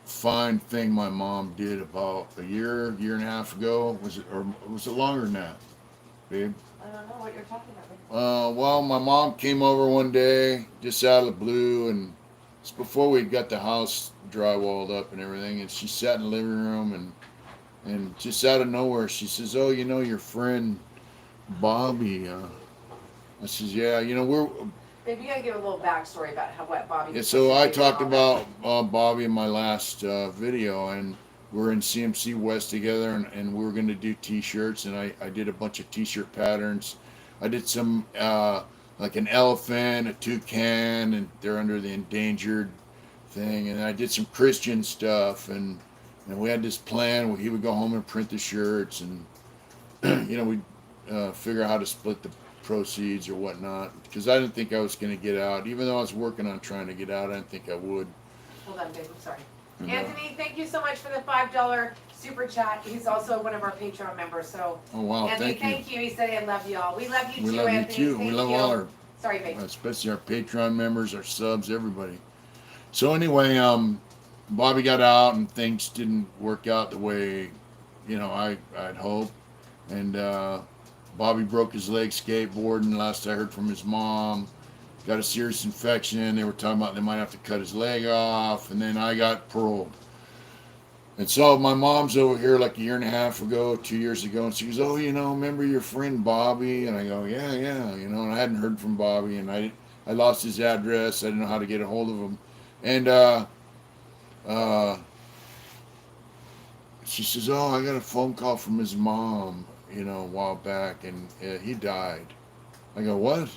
fine thing my mom did about a year and a half ago. Was it, or was it longer than that, babe? I don't know what you're talking about. Well, my mom came over one day, just out of the blue, and it's before we got the house drywalled up and everything. And she sat in the living room, and just out of nowhere, she says, "Oh, you know your friend Bobby." I says, "Yeah, you know we're." Babe, you gotta give a little backstory about what Bobby. Yeah, was so supposed I to do and talked all that. about Bobby in my last video, and we're in CMC West together, and we were going to do T-shirts, and I did a bunch of T-shirt patterns. I did some like an elephant, a toucan, and they're under the endangered thing, and I did some Christian stuff, and we had this plan where he would go home and print the shirts, and we'd figure out how to split the proceeds or whatnot, because I didn't think I was going to get out, even though I was working on trying to get out. I didn't think I would. Hold on, babe. I'm sorry. And, Anthony, thank you so much for the $5 super chat. He's also one of our Patreon members. So, oh wow, Anthony, thank you. He said, "I love y'all. We love you We too, love Anthony. you too. Thank We love you." all our, Sorry, babe. especially our Patreon members, our subs, everybody. So anyway, Bobby got out, and things didn't work out the way I'd hoped, and Bobby broke his leg skateboarding. Last I heard from his mom, got a serious infection. They were talking about they might have to cut his leg off, and then I got paroled. And so my mom's over here like a year and a half ago, 2 years ago, and she goes, "Oh, remember your friend Bobby?" And I go, "Yeah, yeah, and I hadn't heard from Bobby, and I lost his address. I didn't know how to get a hold of him. And uh, she says, "Oh, I got a phone call from his mom, a while back, and he died." I go, "What?"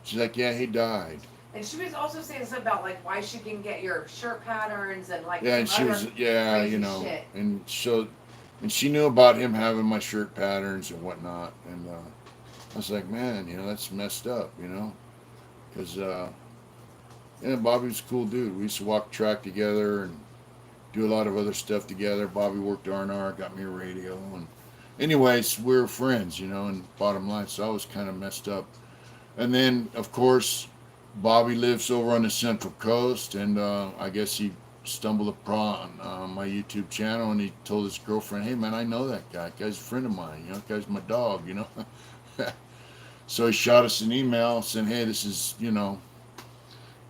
She's like, "Yeah, he died." And she was also saying something about like why she can get your shirt patterns and like Yeah, and she other was, crazy shit. and so, and she knew about him having my shirt patterns and whatnot, and I was like, "Man, that's messed up, because Bobby was a cool dude. We used to walk track together and do a lot of other stuff together. Bobby worked R&R, got me a radio, and anyways, we were friends, and bottom line, so I was kind of messed up. And then, of course, Bobby lives over on the Central Coast, and I guess he stumbled upon my YouTube channel, and he told his girlfriend, "Hey, man, I know that guy. That guy's a friend of mine. That guy's my dog, So he shot us an email saying, "Hey, this is,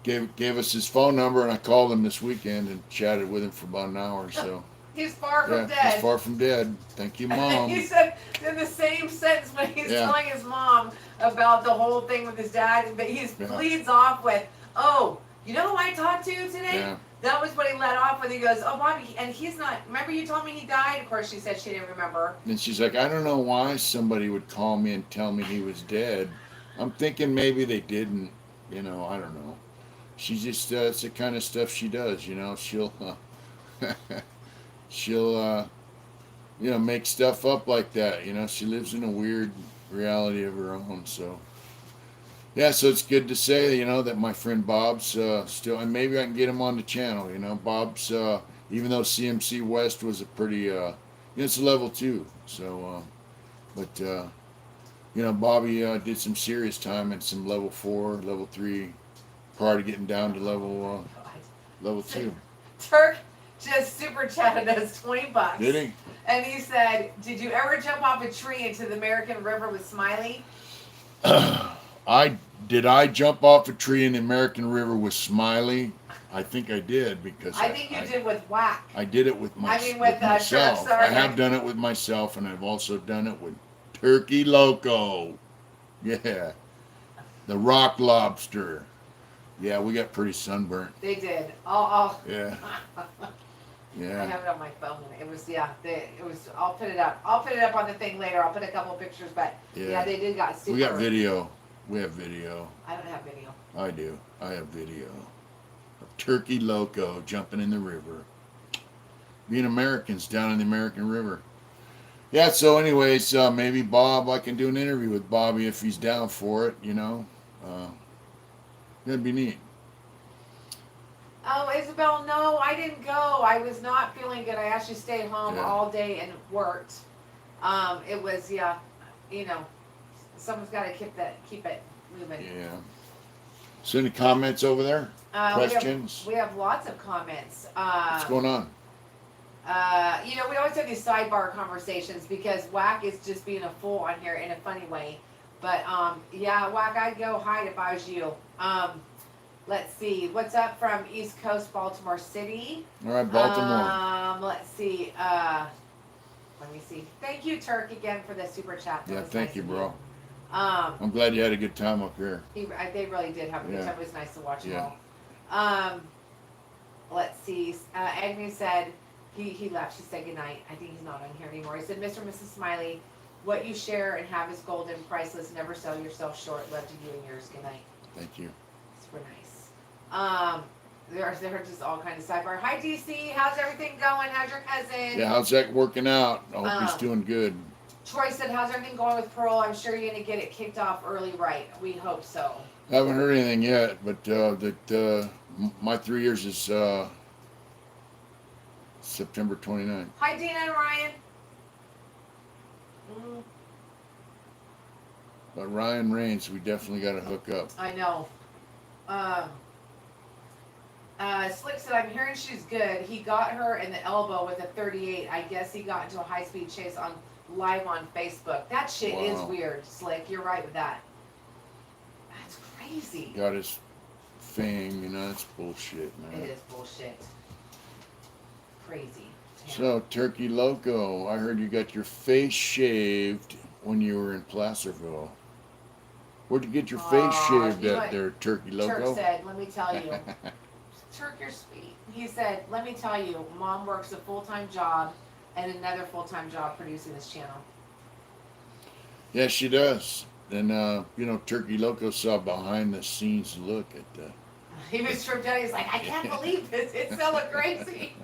gave us his phone number," and I called him this weekend and chatted with him for about an hour. So He's far from yeah, dead. he's far from dead. Thank you, Mom. He said in the same sentence when he's telling his mom about the whole thing with his dad, but he leads off with, "Oh, you know who I talked to today?" Yeah. That was what he let off with. He goes, "Oh, Bobby, and he's not, remember you told me he died?" Of course, she said she didn't remember. And she's like, "I don't know why somebody would call me and tell me he was dead." I'm thinking maybe they didn't, I don't know. She just, it's the kind of stuff she does, she'll, she'll, make stuff up like that, she lives in a weird reality of her own, so. Yeah, so it's good to say, that my friend Bob's still, and maybe I can get him on the channel, Bob's, even though CMC West was a pretty, it's a level 2, so, but, Bobby did some serious time and some level 4, level 3, prior to getting down to level 2. Turk just super chatted us $20. Did he? And he said, "Did you ever jump off a tree into the American River with Smiley?" I jump off a tree in the American River with Smiley? I think I did, because I think you did with Whack. I did it with with myself. Turk, sorry. I have done it with myself, and I've also done it with Turkey Loco. Yeah. The rock lobster. Yeah, we got pretty sunburnt. They did. Yeah. I Yeah. have it on my phone. It was, it was, I'll put it up. I'll put it up on the thing later. I'll put a couple pictures, but Yeah. they did got super. We got video. We have video. I don't have video. I do. I have video of Turkey Loco jumping in the river. Being Americans down in the American River. Yeah, so anyways, maybe Bob, I can do an interview with Bobby if he's down for it, That'd be neat. Oh, Isabel, no, I didn't go. I was not feeling good. I actually stayed home all day and worked. It was, someone's got to keep it moving. Yeah. So any comments over there? Questions? We have lots of comments. What's going on? You know, we always have these sidebar conversations because Whack is just being a fool on here in a funny way. But yeah, Whack, I'd go hide if I was you. Let's see, what's up from East Coast, Baltimore City? All right, Baltimore. Let's see. Let me see. Thank you, Turk, again for the super chat. That Yeah, was thank nice you, of bro. I'm glad you had a good time up here. They really did have a good Yeah. time. It was nice to watch them Yeah. all. Let's see. Agnew said he left. She said goodnight. I think he's not on here anymore. He said, Mr. and Mrs. Smiley, what you share and have is golden, priceless. Never sell yourself short. Love to you and yours. Good night. Thank you. Super nice. There are just all kinds of sidebar. Hi, DC. How's everything going? How's your cousin? Yeah, how's that working out? I hope he's doing good. Troy said, how's everything going with parole? I'm sure you're going to get it kicked off early, right? We hope so. I haven't heard anything yet, but my 3 years is September 29th. Hi, Dina and Ryan. But Ryan Reigns, we definitely got to hook up. I know. Slick said, I'm hearing she's good. He got her in the elbow with a 38. I guess he got into a high-speed chase on live on Facebook. That shit is weird, Slick. You're right with that. That's crazy. Got his fame, you know, that's bullshit, man. It is bullshit. Crazy. Damn. So, Turkey Loco, I heard you got your face shaved when you were in Placerville. Where'd you get your face shaved at there, Turkey Loco? Turk said, let me tell you. Turk, you're sweet. He said, let me tell you, Mom works a full-time job and another full-time job producing this channel. Yeah, she does. And, you know, Turkey Loco saw behind the scenes look at the... He was tripped out. He's like, I can't believe this. It's so crazy.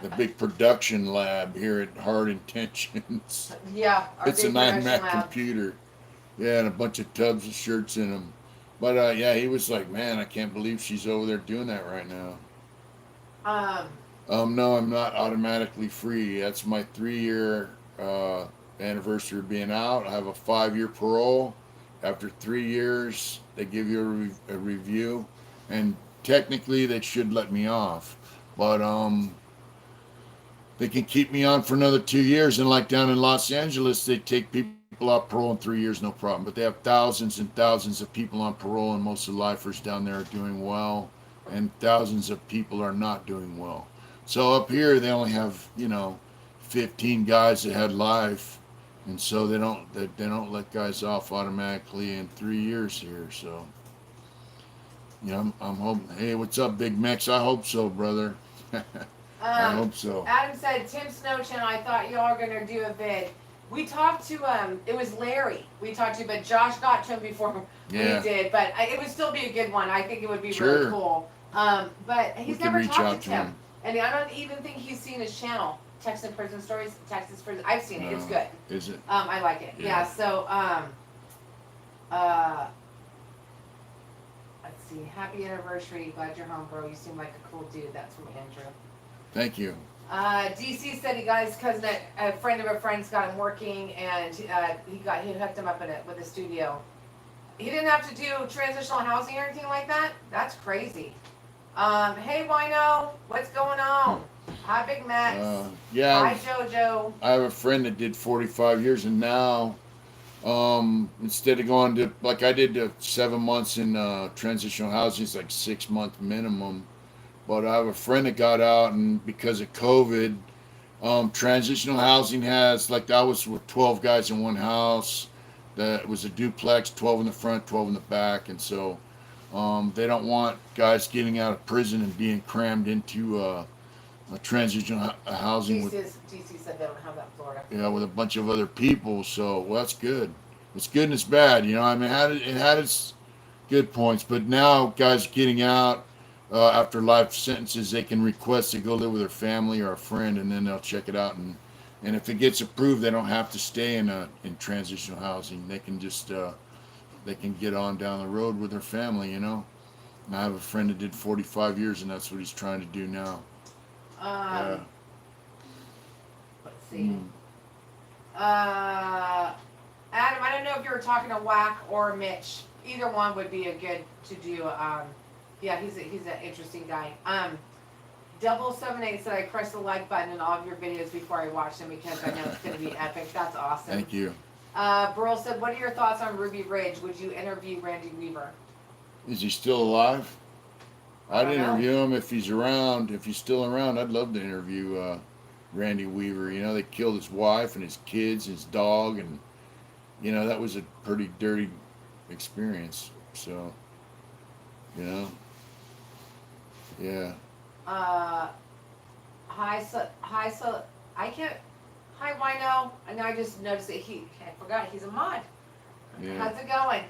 The big production lab here at Hard Intentions. Yeah. It's an iMac computer. Yeah, and a bunch of tubs of shirts in them. But, yeah, he was like, man, I can't believe she's over there doing that right now. No, I'm not automatically free. That's my 3-year anniversary of being out. I have a 5-year parole. After 3 years, they give you a review. And technically, they should let me off. But they can keep me on for another 2 years. And like down in Los Angeles, they take people off parole in 3 years, no problem. But they have thousands and thousands of people on parole, and most of the lifers down there are doing well. And thousands of people are not doing well. So up here, they only have, 15 guys that had life. And so they don't let guys off automatically in 3 years here. So, I'm hoping. Hey, what's up, Big Mex? I hope so, brother. I hope so. Adam said, Tim Snow Channel, I thought y'all were going to do a vid. We talked to, it was Larry we talked to, but Josh got to him before we did. But it would still be a good one. I think it would be really cool. But he's never talked to Tim. And I don't even think he's seen his channel. Texas Prison Stories, Texas Prison. I've seen it. It's good. Is it? I like it. Yeah. So, let's see. Happy anniversary. Glad you're home, bro. You seem like a cool dude. That's from Andrew. Thank you. DC said he got his cousin, a friend of a friend's got him working, and he hooked him up with a studio. He didn't have to do transitional housing or anything like that. That's crazy. Hey Wino, what's going on? Hi Big Max. Hi Jojo. I have a friend that did 45 years, and now instead of going to like I did 7 months in transitional housing, it's like 6 month minimum. But I have a friend that got out, and because of COVID, transitional housing has, like I was with 12 guys in one house. That was a duplex, 12 in the front, 12 in the back, and so they don't want guys getting out of prison and being crammed into a transitional housing. DC said they don't have that in Florida. Yeah, with a bunch of other people. So that's good. It's good and it's bad. I mean, it had its good points, but now guys getting out after life sentences, they can request to go live with their family or a friend, and then they'll check it out. And if it gets approved, they don't have to stay in transitional housing. They can just they can get on down the road with their family. And I have a friend that did 45 years, and that's what he's trying to do now. Let's see. Adam, I don't know if you were talking to Whack or Mitch. either one would be a good to do. Yeah, he's an interesting guy. 078 said I pressed the like button in all of your videos before I watch them because I know it's going to be epic. That's awesome. Thank you. Burl said, what are your thoughts on Ruby Ridge? Would you interview Randy Weaver? Is he still alive? I I'd don't know. interview him if he's around. If he's still around, I'd love to interview Randy Weaver. You know, they killed his wife and his kids, his dog, and you know that was a pretty dirty experience. So, you know, yeah. I can't. Hi, Wino. And I just noticed that I forgot he's a mod. Yeah. How's it going?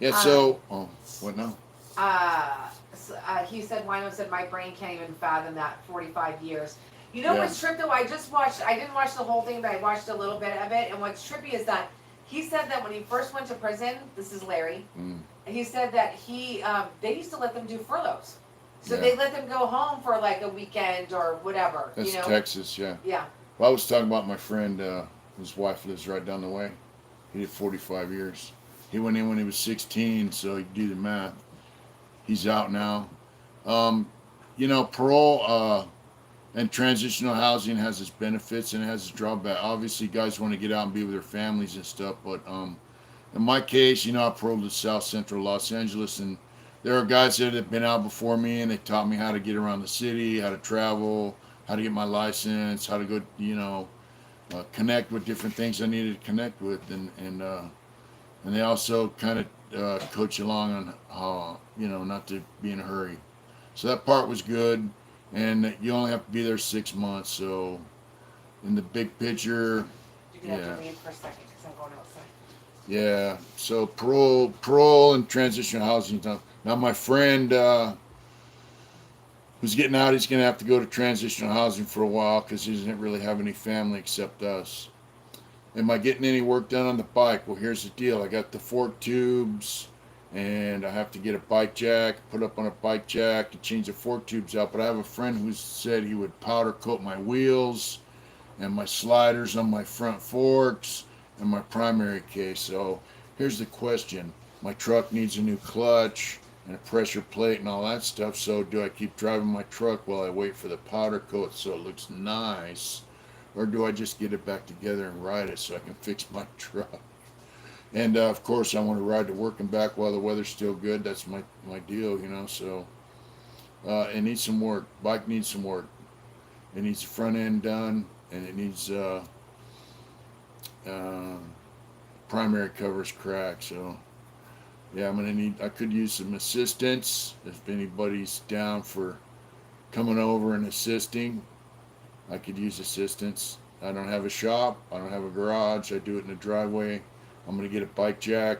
Yeah. So, what now? He said, Wino said, my brain can't even fathom that 45 years. You know Yeah. what's trippy though? I didn't watch the whole thing, but I watched a little bit of it. And what's trippy is that he said that when he first went to prison, this is Larry, he said that they used to let them do furloughs. So Yeah. they let them go home for like a weekend or whatever. That's you know? Texas, yeah. Yeah. Well, I was talking about my friend, his wife lives right down the way. He did 45 years. He went in when he was 16, so you do the math. He's out now. You know, parole and transitional housing has its benefits and it has its drawback. Obviously, guys want to get out and be with their families and stuff, but in my case, you know, I paroled to South Central Los Angeles, and there are guys that have been out before me, and they taught me how to get around the city, how to travel, how to get my license, how to go, you know, connect with different things I needed to connect with, and they also kind of coach you along on how, you know, not to be in a hurry. So that part was good, and you only have to be there 6 months. So in the big picture, You can have to leave for a second because I'm going outside. yeah. So parole, and transitional housing. Now my friend who's getting out, he's going to have to go to transitional housing for a while because he doesn't really have any family except us. Am I getting any work done on the bike? Well, here's the deal. I got the fork tubes, and I have to get a bike jack, put up on a bike jack, and change the fork tubes out. But I have a friend who said he would powder coat my wheels and my sliders on my front forks and my primary case. So here's the question. My truck needs a new clutch and a pressure plate and all that stuff. So do I keep driving my truck while I wait for the powder coat so it looks nice? Or do I just get it back together and ride it so I can fix my truck? And of course, I want to ride to work and back while the weather's still good. That's my deal, you know. So it needs some work. Bike needs some work. It needs the front end done, and it needs primary covers cracked. So yeah, I could use some assistance if anybody's down for coming over and assisting. I could use assistance. I don't have a shop. I don't have a garage. I do it in the driveway. I'm going to get a bike jack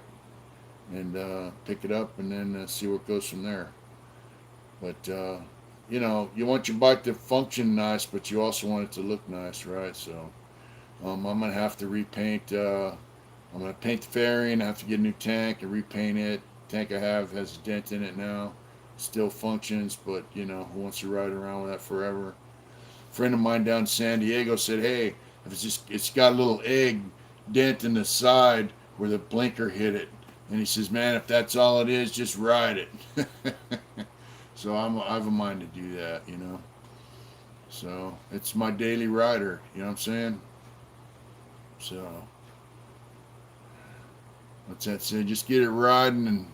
and pick it up and then see what goes from there. But, you know, you want your bike to function nice, but you also want it to look nice, right? So I'm going to have to repaint. I'm going to paint the fairing. I have to get a new tank and repaint it. The tank I have has a dent in it now. It still functions, but, you know, who wants to ride around with that forever? Friend of mine down in San Diego said, hey, if it's got a little egg dent in the side where the blinker hit it. And he says, man, if that's all it is, just ride it. So I have a mind to do that, you know. So it's my daily rider, you know what I'm saying? So what's that say? Just get it riding and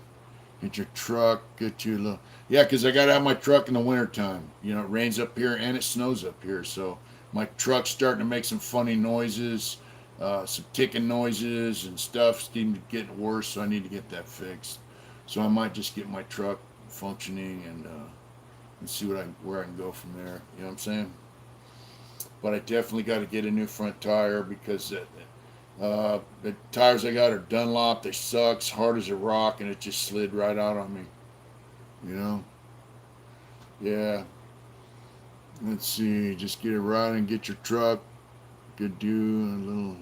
get your truck, get you a little. Yeah, because I got to have my truck in the wintertime. You know, it rains up here and it snows up here. So my truck's starting to make some funny noises, some ticking noises and stuff. It's getting worse, so I need to get that fixed. So I might just get my truck functioning and see where I can go from there. You know what I'm saying? But I definitely got to get a new front tire because the tires I got are Dunlop. They suck, it's hard as a rock, and it just slid right out on me. You know? Yeah. Let's see. Just get it right and get your truck. Could do a little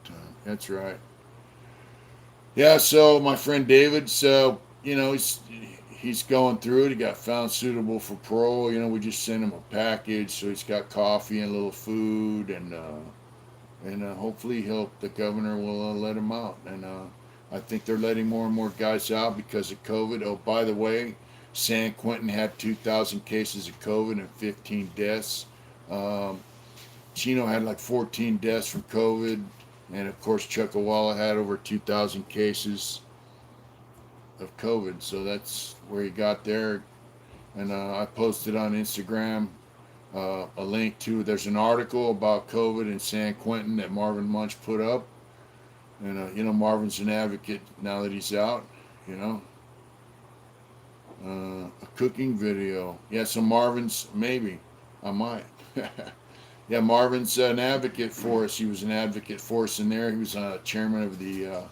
time. That's right. Yeah, so my friend David, so, you know, he's going through it. He got found suitable for parole. You know, we just sent him a package, so he's got coffee and a little food, and hopefully the governor will let him out. And I think they're letting more and more guys out because of COVID. Oh, by the way, San Quentin had 2,000 cases of COVID and 15 deaths. Um, Chino had like 14 deaths from COVID. And of course, Chuckawalla had over 2,000 cases of COVID. So that's where he got there. And I posted on Instagram a link to, there's an article about COVID in San Quentin that Marvin Munch put up. And, Marvin's an advocate now that he's out, you know. A cooking video. Yeah, so Marvin's, maybe. I might. Yeah, Marvin's an advocate for us. He was an advocate for us in there. He was chairman of the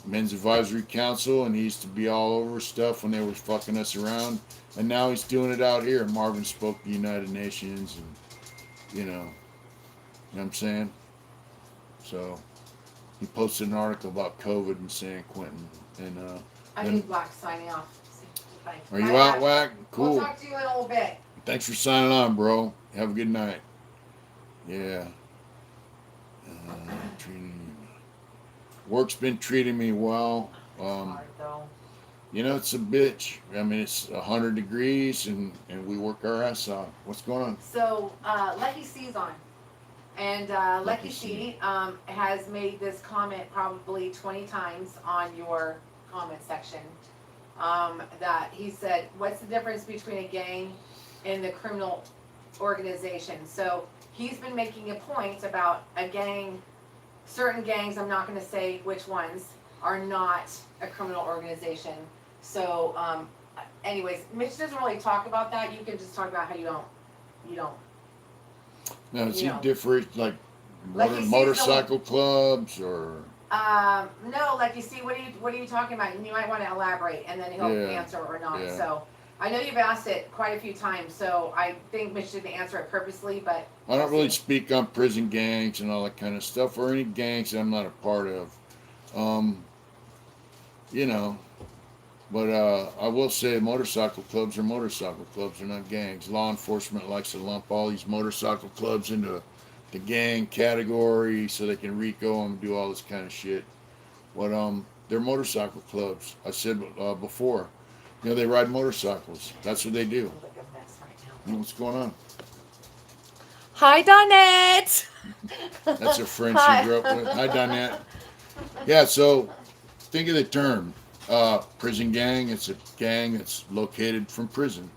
Men's Advisory Council, and he used to be all over stuff when they were fucking us around. And now he's doing it out here. Marvin spoke to the United Nations, and, you know what I'm saying? So he posted an article about COVID in San Quentin. And I think Black's signing off. Bye. Are you Bye, out, Black. Whack? Cool. We'll talk to you in a little bit. Thanks for signing on, bro. Have a good night. Yeah. Work's been treating me well. Hard though. It's a bitch. I mean, it's 100 degrees, and we work our ass off. What's going on? So Lucky C's on, and Lucky C has made this comment probably 20 times on your comment section. That he said, "What's the difference between a gang and the criminal organization?" So he's been making a point about a gang. Certain gangs, I'm not going to say which ones, are not a criminal organization. So, anyways, Mitch doesn't really talk about that. You can just talk about how you don't. Now, is he know. different, like Like he sees motorcycle clubs or? No, like you see, what are you talking about? And you might want to elaborate, and then he'll Yeah. answer or not. Yeah. So, I know you've asked it quite a few times, so I think Mitch didn't answer it purposely, but I don't really speak on prison gangs and all that kind of stuff, or any gangs that I'm not a part of. But I will say motorcycle clubs are motorcycle clubs. They're not gangs. Law enforcement likes to lump all these motorcycle clubs into the gang category so they can RICO them and do all this kind of shit. But they're motorcycle clubs. I said before, they ride motorcycles. That's what they do. What's going on? Hi, Donette. That's a friend she grew up with. Hi, Donette. Yeah, so think of the term. Prison gang, it's a gang that's located from prison.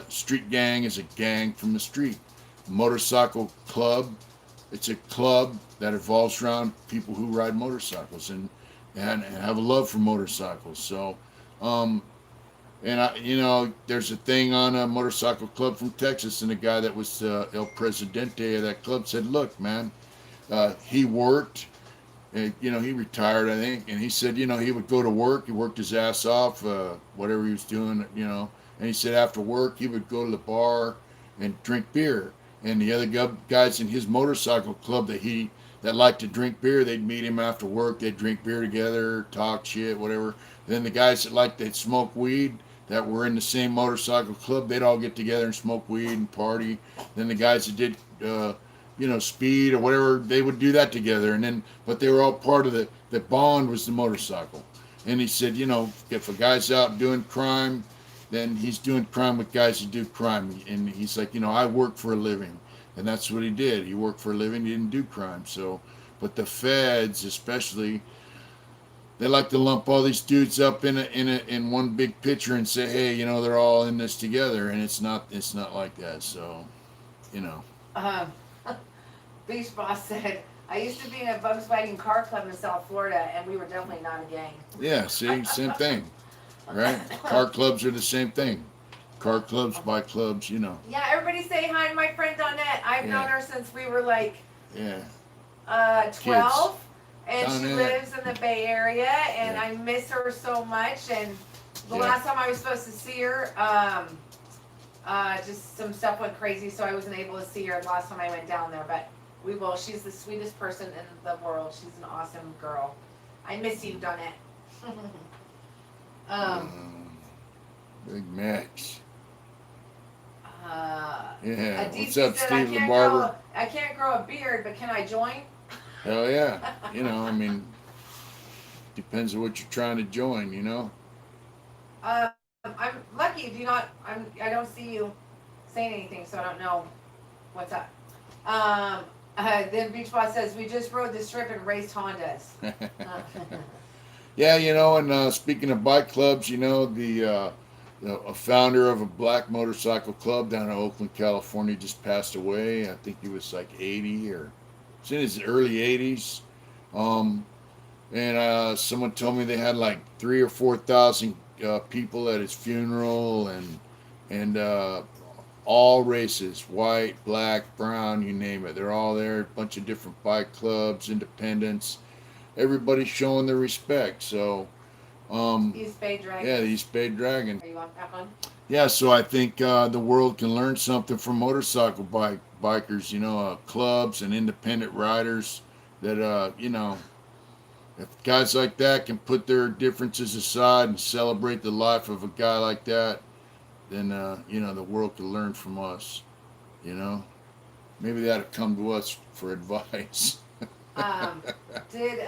Street gang is a gang from the street. Motorcycle club, it's a club that evolves around people who ride motorcycles and have a love for motorcycles. So, there's a thing on a motorcycle club from Texas, and the guy that was El Presidente of that club said, "Look, man, he worked." And, he retired, I think, and he said, he would go to work. He worked his ass off, whatever he was doing, and he said after work he would go to the bar and drink beer. And the other guys in his motorcycle club that liked to drink beer, they'd meet him after work. They'd drink beer together, talk shit, whatever. Then the guys that liked to smoke weed, that were in the same motorcycle club, they'd all get together and smoke weed and party. Then the guys that did speed or whatever, they would do that together. But they were all part of the bond was the motorcycle. And he said, if a guy's out doing crime, then he's doing crime with guys who do crime. And he's like, I work for a living. And that's what he did. He worked for a living. He didn't do crime. So, but the feds, especially, they like to lump all these dudes up in one big picture and say, hey, they're all in this together. And it's not like that. So, Beach Boss said, "I used to be in a Volkswagen car club in South Florida, and we were definitely not a gang." Yeah, see, same thing, right? Car clubs are the same thing. Car clubs, bike clubs, Yeah, everybody say hi to my friend Donette. I've known her since we were like 12, and she lives in the Bay Area, and I miss her so much. And the last time I was supposed to see her, just some stuff went crazy, so I wasn't able to see her the last time I went down there, but we will. She's the sweetest person in the world. She's an awesome girl. I miss you, Donette. Big Max. Aditi What's up, said, Steve the Barber? I can't grow a beard, but can I join? Hell yeah. depends on what you're trying to join, you know. I'm lucky. I don't see you saying anything, so I don't know what's up. Then Beach Boss says we just rode the strip and raced Hondas. Uh, Yeah, you know, and speaking of bike clubs, you know, a founder of a black motorcycle club down in Oakland, California, just passed away. I think he was like 80 or it's in his early 80s. Um, and someone told me they had like 3 or 4 thousand people at his funeral, and all races, white, black, brown, you name it. They're all there. A bunch of different bike clubs, independents. Everybody's showing their respect. So, East Bay Dragon. yeah, the East Bay Dragon. Are you on that one? Yeah, so I think the world can learn something from motorcycle bikers. You know, clubs and independent riders. That you know, if guys like that can put their differences aside and celebrate the life of a guy like that, then you know the world can learn from us. You know, maybe that'll come to us for advice. Um, did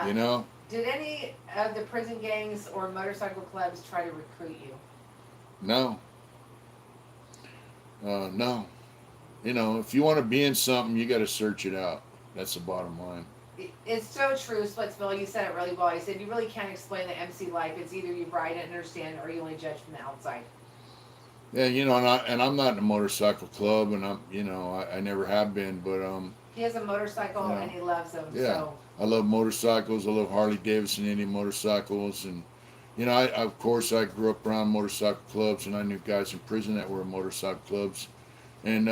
You know, did any of the prison gangs or motorcycle clubs try to recruit you? no, no. You know, if you want to be in something, you got to search it out. That's the bottom line. It's so true, Splitsville. You said it really well. You said you really can't explain the MC life. It's either you ride it and understand, or you only judge from the outside. Yeah, you know, and I'm not in a motorcycle club, and you know, I never have been, but He has a motorcycle Yeah. and he loves them. Yeah. So I love motorcycles. I love Harley Davidson Indian motorcycles, and you know, of course I grew up around motorcycle clubs, and I knew guys in prison that were in motorcycle clubs, and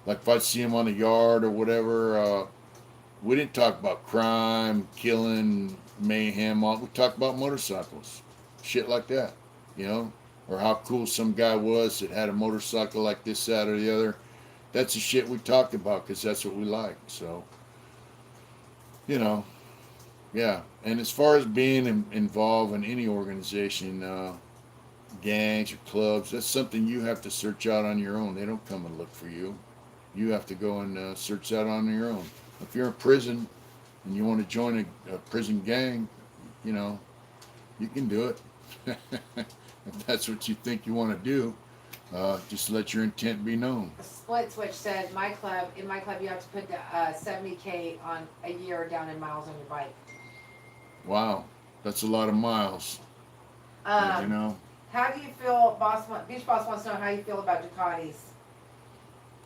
like if I'd see them on the yard or whatever, we didn't talk about crime, killing, mayhem. We talked about motorcycles, shit like that, you know, or how cool some guy was that had a motorcycle like this, that, or the other. That's the shit we talked about because that's what we like. So, you know, yeah. And as far as being involved in any organization, gangs or clubs, that's something you have to search out on your own. They don't come and look for you. You have to go and search that on your own. If you're in prison and you want to join a prison gang, you know, you can do it. If that's what you think you want to do, just let your intent be known. Split Switch said in my club you have to put 70K on a year down in miles on your bike. Wow, that's a lot of miles. You know, How do you feel, Beach Boss wants to know how you feel about Ducatis.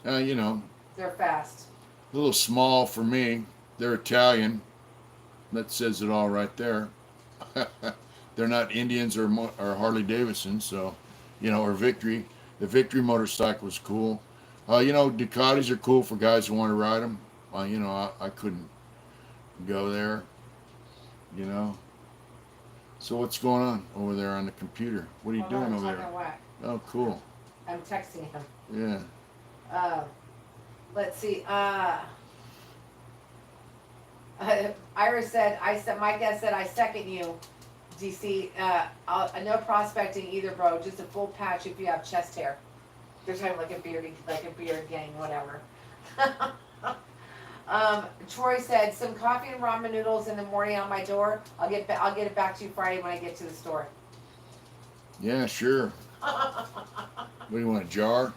you know, They're fast. a little small for me. They're Italian. That says it all right there. They're not Indians or Harley Davidson, so you know, or Victory. The Victory motorcycle was cool. You know, Ducatis are cool for guys who want to ride them. You know, I couldn't go there. You know. So what's going on over there on the computer? What are you Hold on, doing I'm over there? talking whack. Oh, cool. I'm texting him. Yeah. Let's see. Iris said, my guest said, I second you, DC. No prospecting either, bro. Just a full patch if you have chest hair. They're talking like a beard gang, whatever. Troy said, some coffee and ramen noodles in the morning on my door. I'll get it back to you Friday when I get to the store. Yeah, sure. What do you want, a jar?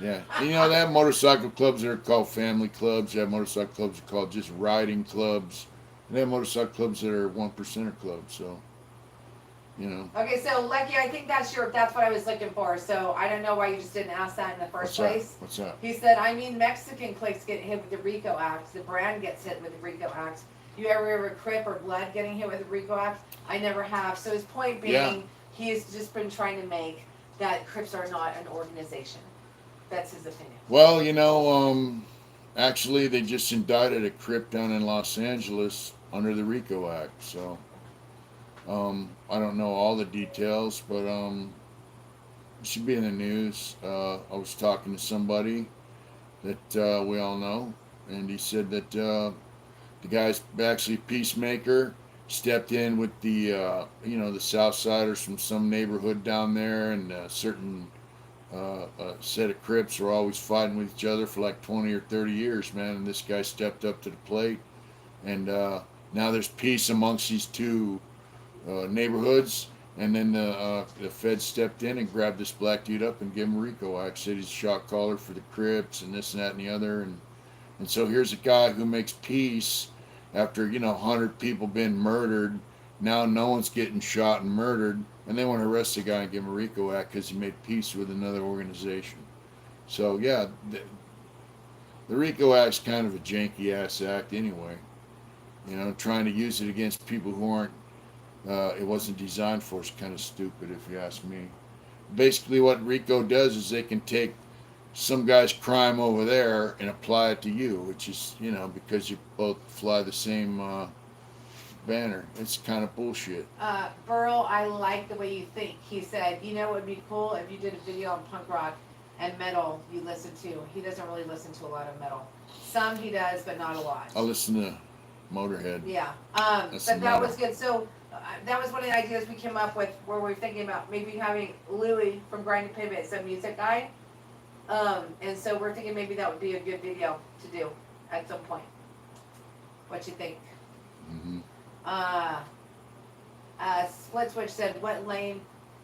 Yeah. And, you know, they have motorcycle clubs that are called family clubs. They have motorcycle clubs that are called just riding clubs. And they have motorcycle clubs that are 1%er clubs. So, you know. Okay, so Lecky, I think that's what I was looking for. So I don't know why you just didn't ask that in the first place. What's that? He said, I mean, Mexican cliques get hit with the RICO Act. The brand gets hit with the RICO Act. You ever hear of a Crip or Blood getting hit with the RICO Act? I never have. So his point being, he's just been trying to make that Crips are not an organization. That's his opinion. Well, you know, actually, they just indicted a Crip down in Los Angeles under the RICO Act. So, I don't know all the details, but it should be in the news. I was talking to somebody that we all know, and he said that the guy's actually a peacemaker, stepped in with the you know, the South Siders from some neighborhood down there, and certain set of Crips were always fighting with each other for like 20 or 30 years, man. And this guy stepped up to the plate and Now there's peace amongst these two neighborhoods. And then the feds stepped in and grabbed this black dude up and gave him a RICO Act. Said he's a shot caller for the Crips and this and that and the other. And so here's a guy who makes peace after, 100 people being murdered. Now no one's getting shot and murdered. And they want to arrest the guy and give him a RICO Act because he made peace with another organization. So, yeah, the RICO Act's kind of a janky-ass act anyway. Trying to use it against people who aren't, it wasn't designed for is kind of stupid if you ask me. Basically what RICO does is they can take some guy's crime over there and apply it to you, which is, because you both fly the same banner. It's kind of bullshit. Burl, I like the way you think. He said, it would be cool if you did a video on punk rock and metal you listen to. He doesn't really listen to a lot of metal. Some he does, but not a lot. I'll listen to Motorhead. Yeah. But that was good. So that was one of the ideas we came up with where we were thinking about maybe having Louie from Grind to Pivot, some music guy. And so we're thinking maybe that would be a good video to do at some point. What you think? Mm-hmm. Split Switch said,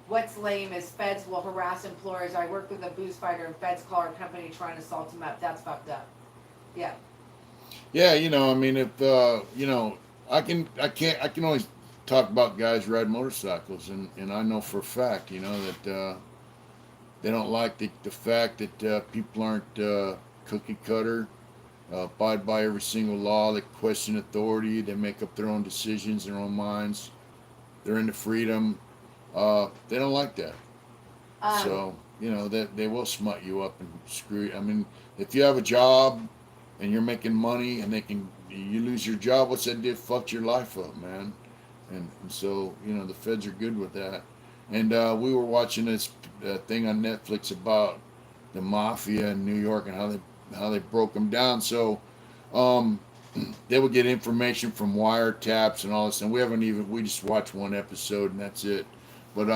what's lame is feds will harass employers. I work with a booze fighter and feds call our company trying to salt him up. That's fucked up. Yeah. Yeah, if I can always talk about guys riding motorcycles, and I know for a fact, that they don't like the fact that people aren't cookie cutter, abide by every single law, they question authority, they make up their own decisions, their own minds, they're into freedom. They don't like that. So, that they will smut you up and screw you. I mean, if you have a job and you're making money and you lose your job, what's that do? Fucked your life up, man. And so, the feds are good with that. And we were watching this thing on Netflix about the mafia in New York and how they broke them down. So they would get information from wiretaps and all this. And we just watched one episode and that's it. But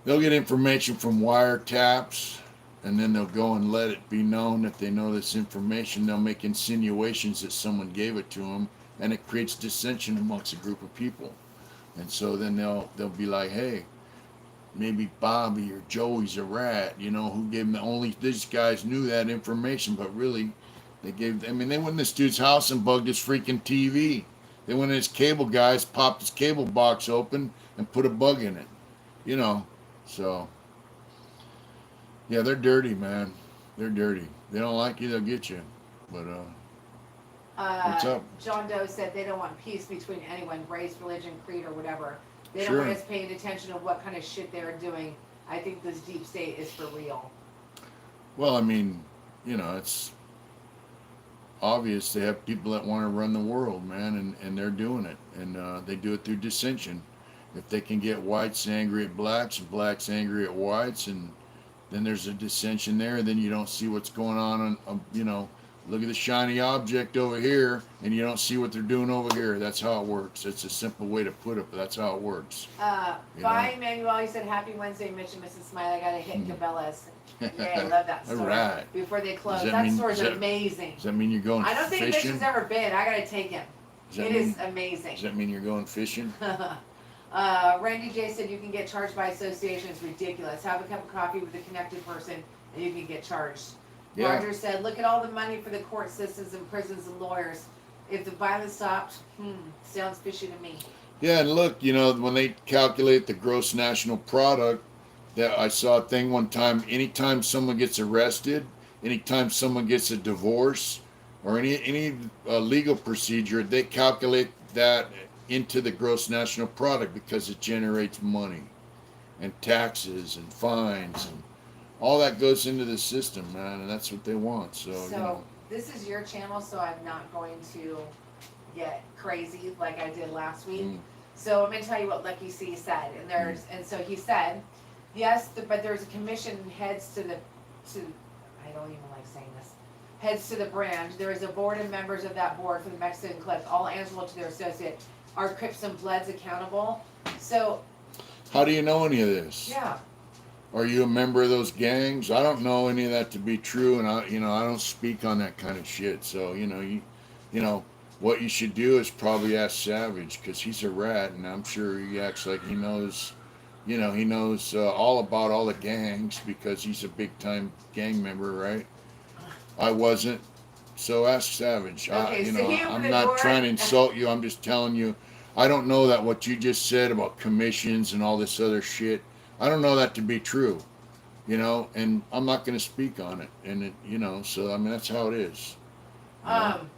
they'll get information from wiretaps, and then they'll go and let it be known that they know this information. They'll make insinuations that someone gave it to them, and it creates dissension amongst a group of people. And so then they'll be like, hey, maybe Bobby or Joey's a rat, who gave them only these guys knew that information, but really they went in this dude's house and bugged his freaking TV. They went in his cable guys, popped his cable box open and put a bug in it, so yeah, they're dirty, man. They're dirty. They don't like you, they'll get you. But what's up? John Doe said they don't want peace between anyone, race, religion, creed, or whatever. They don't Sure. want us paying attention to what kind of shit they're doing. I think this deep state is for real. Well, I mean, it's obvious they have people that want to run the world, man, and they're doing it. And they do it through dissension. If they can get whites angry at blacks and blacks angry at whites, and then there's a dissension there, and then you don't see what's going on, look at the shiny object over here, and you don't see what they're doing over here. That's how it works. It's a simple way to put it, but that's how it works. Bye, Emmanuel. You said happy Wednesday, Mitch and Mrs. Smiley. I got to hit Cabela's. Yeah, I love that store. All right. Before they close. Does That store's amazing. Does that mean you're going I don't think Mitch fishing? has ever been. I got to take him. It is amazing. Does that mean you're going fishing? Randy J said you can get charged by association. It's ridiculous. Have a cup of coffee with a connected person and you can get charged. Yeah. Roger said, look at all the money for the court systems and prisons and lawyers. If the violence stopped, sounds fishy to me. Yeah, and look, when they calculate the gross national product, that I saw a thing one time, anytime someone gets arrested, anytime someone gets a divorce, or any legal procedure, they calculate that into the gross national product because it generates money and taxes and fines and all that goes into the system, man, and that's what they want. So this is your channel, so I'm not going to get crazy like I did last week. So I'm going to tell you what Lucky C said, and so he said, yes, but there's a commission heads to I don't even like saying this, heads to the brand. There is a board and members of that board for the Mexican Clip, all answerable to their associate. Are Crips and Bloods accountable? So how do you know any of this? Yeah. Are you a member of those gangs? I don't know any of that to be true, and I don't speak on that kind of shit. So what you should do is probably ask Savage because he's a rat, and I'm sure he acts like he knows. He knows all about all the gangs because he's a big time gang member, right? I wasn't. So ask Savage. Okay, so he opened I'm the not door. trying to insult you. I'm just telling you. I don't know that what you just said about commissions and all this other shit. I don't know that to be true. And I'm not going to speak on it. And so I mean that's how it is. You know, Um,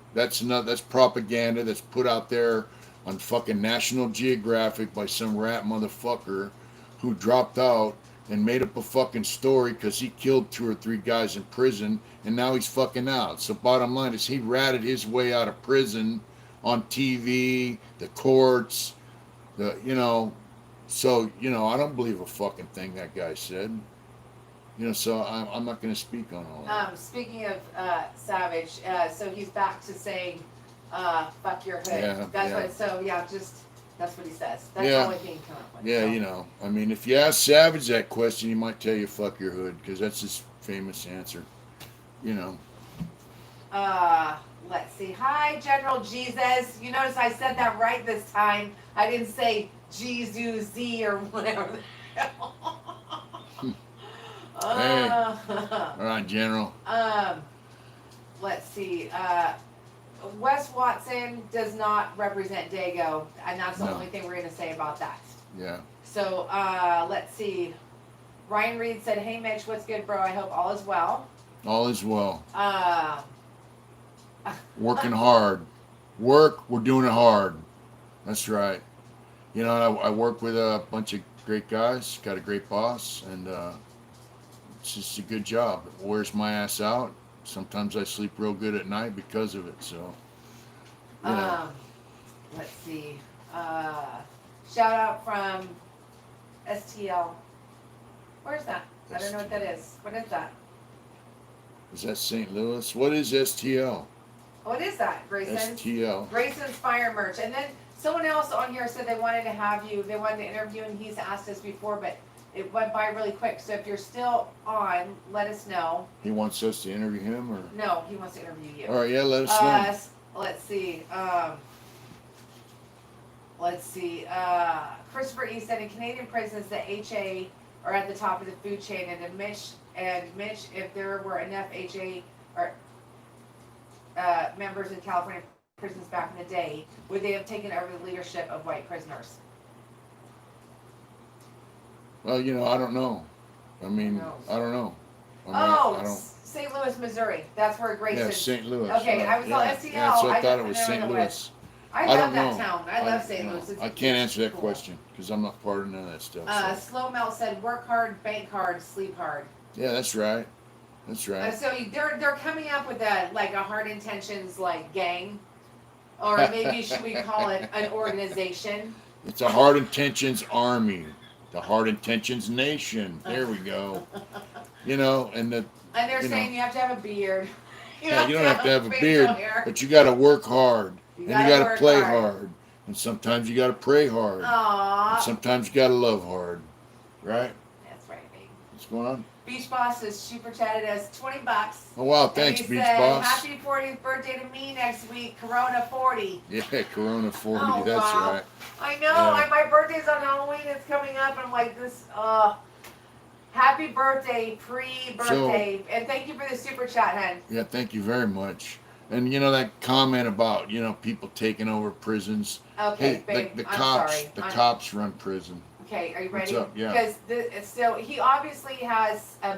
that's propaganda that's put out there on fucking National Geographic by some rat motherfucker who dropped out and made up a fucking story because he killed 2 or 3 guys in prison and now he's fucking out. So bottom line is he ratted his way out of prison on TV, the courts, I don't believe a fucking thing that guy said. So I'm not going to speak on all that. speaking of Savage, so he's back to saying, "Fuck your hood." Yeah, That's yeah. what. So yeah, just that's what he says. That's Yeah. the only thing he came up with. Yeah, so. I mean, if you ask Savage that question, he might tell you "fuck your hood" because that's his famous answer. You know. Let's see. Hi, General Jesus. You notice I said that right this time. I didn't say Jesus Z or whatever. the hell. Hey. Uh, All right, General. let's see. Wes Watson does not represent Dago, and that's the No. only thing we're going to say about that. Yeah. So let's see. Ryan Reed said, "Hey Mitch, what's good, bro? I hope all is well." All is well. Uh, Working hard. We're doing it hard. That's right. I work with a bunch of great guys. Got a great boss, and it's just a good job. It wears my ass out. Sometimes I sleep real good at night because of it. So, let's see. Shout out from STL. Where's that? I don't know what that is. What is that? Is that St. Louis? What is STL? What is that, Grayson? STL. Grayson's Fire Merch. And then someone else on here said they wanted to interview, and he's asked us before, but it went by really quick. So if you're still on, let us know. He wants us to interview him, or? No, he wants to interview you. All right, yeah, let us know. Let's see. Christopher E said in Canadian prisons, the HA are at the top of the food chain, and Mitch, if there were enough HA or members in California prisons back in the day, would they have taken over the leadership of white prisoners? Well, I don't know. I mean, I don't know. I don't. St. Louis, Missouri. That's where Grayson. Yeah, St. Louis. Okay, I was on yeah. STL. Yeah, so I thought it was never St. know Louis. what- I don't love that know. town. I love St. Louis. I can't answer that cool. question because I'm not part of none of that stuff. So. Slow Melt said, "Work hard, bank hard, sleep hard." Yeah, that's right. That's right. So they're coming up with a hard intentions gang, or maybe should we call it an organization? It's a hard intentions army, the hard intentions nation. There we go. And they're saying you have to have a beard. you don't have to have a facial beard, hair. but you got to work hard, and you got to work play hard, and sometimes you got to pray hard, Aww. and sometimes you got to love hard, right? That's right, baby. What's going on? Beach Boss is super chatted as $20. Oh wow, And thanks, he Beach said, Boss. Happy 40th birthday to me next week, Corona 40. Yeah, Corona 40. Oh, That's wow. right. I know. Yeah. My birthday's on Halloween. It's coming up. I'm like this. Happy birthday, pre-birthday, and thank you for the super chat, hun. Yeah, thank you very much. And that comment about people taking over prisons. Okay, Hey, babe. the I'm cops, sorry. cops run prison. Okay, are you What's ready? up? Yeah. Because so he obviously has a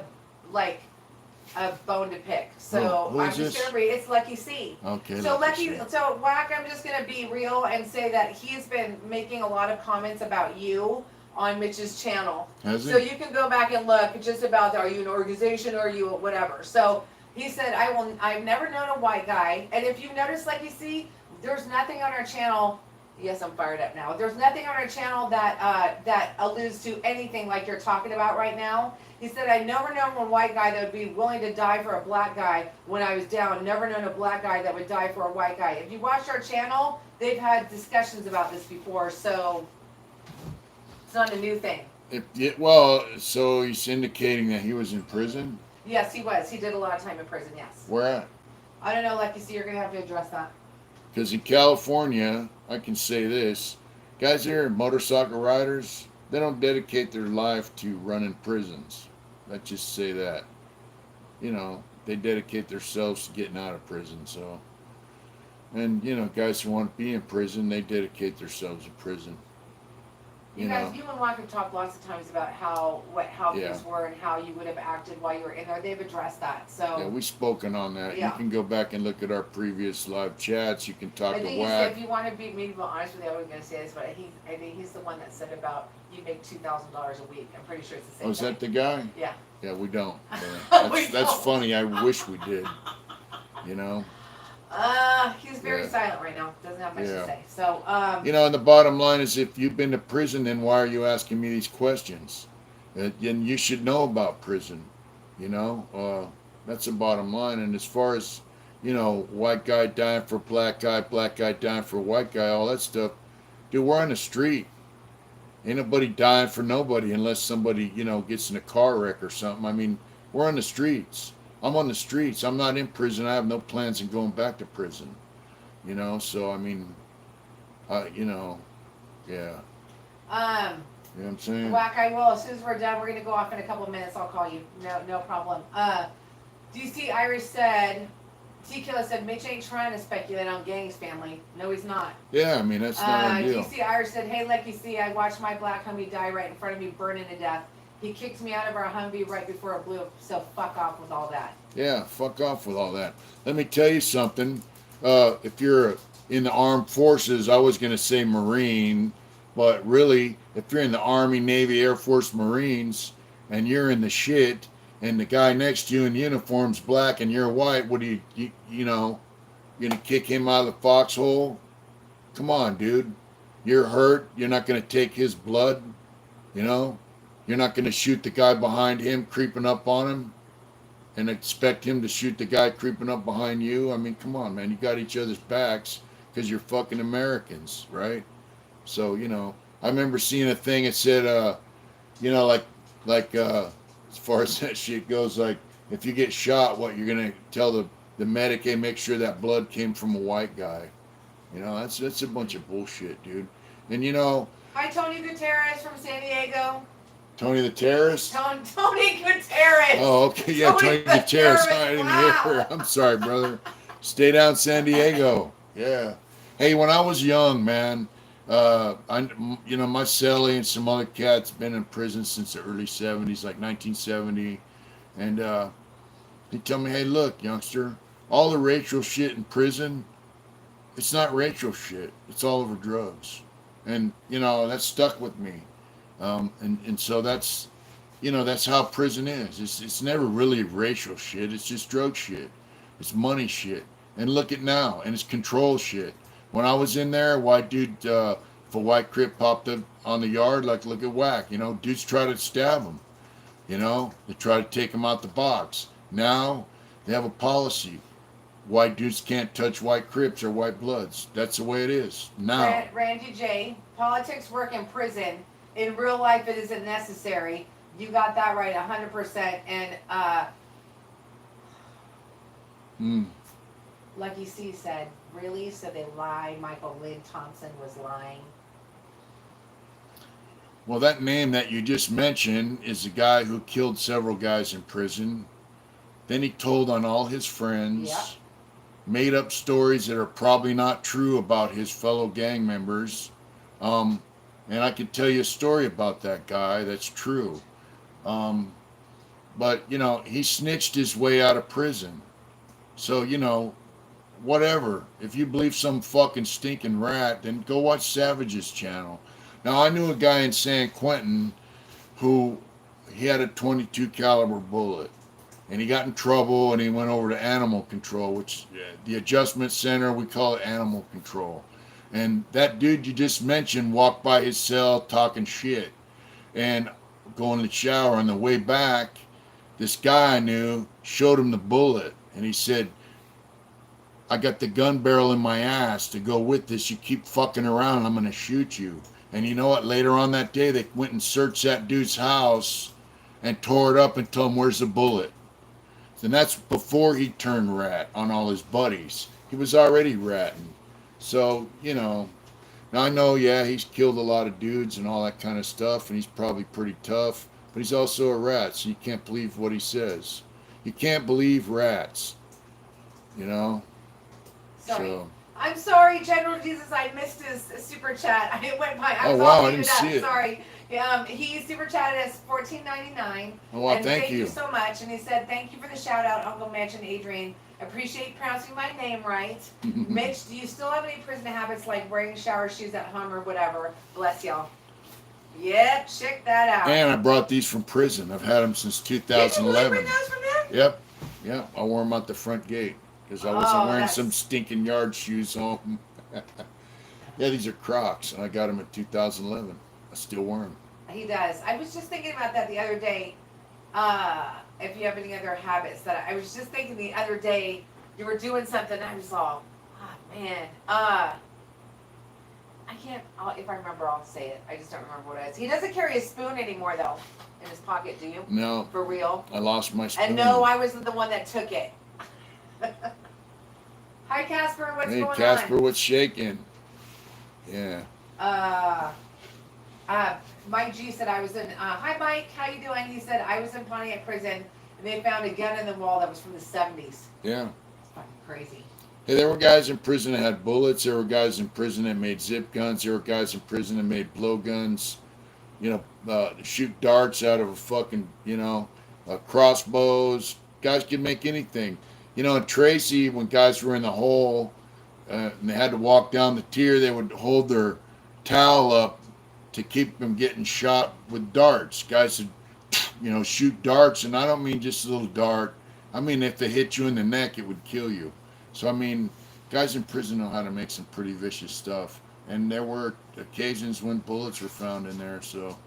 bone to pick. So Who I'm is just this? gonna read. It's Lucky C. Okay. So Lucky Lucky, C. so Whack, I'm just gonna be real and say that he's been making a lot of comments about you on Mitch's channel. Has So he? you can go back and look just about are you an organization or are you whatever. So he said I've never known a white guy, and if you notice, like you see, there's nothing on our channel. Yes, I'm fired up now. There's nothing on our channel that alludes to anything like you're talking about right now. He said, I never known a white guy that would be willing to die for a black guy when I was down. Never known a black guy that would die for a white guy. If you watch our channel, they've had discussions about this before, so it's not a new thing. So he's indicating that he was in prison? Yes, he was. He did a lot of time in prison, yes. Where at? I don't know, Lucky, so you're going to have to address that. Because in California, I can say this: guys here, motorcycle riders, they don't dedicate their life to running prisons. Let's just say that. They dedicate themselves to getting out of prison. So, and guys who want to be in prison, they dedicate themselves to prison. You guys, you and Mark have talked lots of times about how Yeah. things were and how you would have acted while you were in there. They've addressed that. Yeah, So we've spoken on that. Yeah. You can go back and look at our previous live chats. You can talk I to think he said, Whack. if you want to be honest with you, I was going to say this, but I think he's the one that said about you make $2,000 a week. I'm pretty sure it's the same. Oh, is thing. that the guy? Yeah. Yeah, we don't. We That's don't. funny. I wish we did. You know. He's very Yeah. silent right now. Doesn't have much Yeah. to say. So, And the bottom line is, if you've been to prison, then why are you asking me these questions? Then you should know about prison. That's the bottom line. And as far as, white guy dying for black guy dying for white guy, all that stuff, dude, we're on the street. Ain't nobody dying for nobody unless somebody, gets in a car wreck or something. I mean, we're on the streets. I'm on the streets. I'm not in prison. I have no plans of going back to prison. So I mean, yeah. You know what I'm saying? Whack, I will. As soon as we're done, we're going to go off in a couple of minutes. I'll call you. No problem. Do you see Irish said, T-Killer said, Mitch ain't trying to speculate on Gang's family. No, he's not. Yeah, I mean, that's not Do ideal. you see Irish said, hey, Lecky, see, I watched my black Humvee die right in front of me, burning to death. He kicked me out of our Humvee right before it blew up, so fuck off with all that. Yeah, fuck off with all that. Let me tell you something. If you're in the armed forces, I was going to say Marine, but really, if you're in the Army, Navy, Air Force, Marines, and you're in the shit, and the guy next to you in uniform's black and you're white, what do you going to kick him out of the foxhole? Come on, dude. You're hurt. You're not going to take his blood, You're not going to shoot the guy behind him creeping up on him and expect him to shoot the guy creeping up behind you. I mean, come on, man. You got each other's backs because you're fucking Americans, right? So, I remember seeing a thing that said, as far as that shit goes, like, if you get shot, what, you're going to tell the medic, hey, make sure that blood came from a white guy. That's a bunch of bullshit, dude. And, Hi, Tony Gutierrez from San Diego. Tony the terrorist? Tony Gutierrez. Oh, okay. Yeah, Tony Gutierrez. Wow. I didn't hear her. I'm sorry, brother. Stay down San Diego. Yeah. Hey, when I was young, man, my cellie and some other cats been in prison since the early 70s, like 1970. And he tell me, hey, look, youngster, all the racial shit in prison, it's not racial shit. It's all over drugs. And, that stuck with me. And so that's how prison is. It's never really racial shit. It's just drug shit. It's money shit. And look at now. And it's control shit. When I was in there, a white dude, if a white crip popped up on the yard, like, look at Whack. Dudes try to stab him. They try to take him out the box. Now they have a policy. White dudes can't touch white crips or white bloods. That's the way it is now. Randy J. Politics work in prison. In real life, it isn't necessary. You got that right 100%. And Lucky C said, really? So they lied. Michael Lynn Thompson was lying. Well, that name that you just mentioned is the guy who killed several guys in prison. Then he told on all his friends, Yep. made up stories that are probably not true about his fellow gang members. And I could tell you a story about that guy that's true. But, he snitched his way out of prison. So, whatever. If you believe some fucking stinking rat, then go watch Savage's channel. Now, I knew a guy in San Quentin who he had a 22 caliber bullet. And he got in trouble and he went over to animal control, which the adjustment center, we call it animal control. And that dude you just mentioned walked by his cell talking shit and going to the shower. On the way back, this guy I knew showed him the bullet. And he said, I got the gun barrel in my ass to go with this. You keep fucking around, I'm going to shoot you. And you know what? Later on that day, they went and searched that dude's house and tore it up and told him, where's the bullet? And that's before he turned rat on all his buddies. He was already ratting. So, now I know, yeah, he's killed a lot of dudes and all that kind of stuff, and he's probably pretty tough, but he's also a rat, so you can't believe what he says. You can't believe rats, you know? Sorry. So, I'm sorry, General Jesus. I missed his super chat. I went by. I oh, was all wow, I muted didn't up. see it. Sorry. He super chatted us $14.99. Oh, wow, And thank thank you you. so much. And he said, "Thank you for the shout out, Uncle Mitch and Adrian. Appreciate pronouncing my name right. Mitch, do you still have any prison habits like wearing shower shoes at home or whatever? Bless y'all." Yep, check that out. And I brought these from prison. I've had them since Did you really bring 2011. those from him? Yep, yep, I wore them out the front gate because I wasn't Oh, wearing some that's stinking yard shoes home. Yeah, these are Crocs, and I got them in 2011. I still wear them. he does. I was just thinking about that the other day. If you have any other habits that I was just thinking the other day, you were doing something. I was all, oh man. I can't. If I remember, I'll say it. I just don't remember what it is. He doesn't carry a spoon anymore though in his pocket. Do you? No, For real? I lost my spoon. And no, I wasn't the one that took it. Hi Casper, what's Hey, going Casper, on? what's shaking? Yeah. Uh, Mike G said I was in. Hi Mike, how you doing? He said I was in Pontiac prison and they found a gun in the wall that was from the 70s. Yeah. It's fucking crazy. Hey, there were guys in prison that had bullets. There were guys in prison that made zip guns. There were guys in prison that made blowguns. Shoot darts out of a fucking, crossbows. Guys could make anything. In Tracy, when guys were in the hole and they had to walk down the tier, they would hold their towel up to keep them getting shot with darts. Guys would, shoot darts, and I don't mean just a little dart. I mean, if they hit you in the neck, it would kill you. So, I mean, guys in prison know how to make some pretty vicious stuff. And there were occasions when bullets were found in there. So,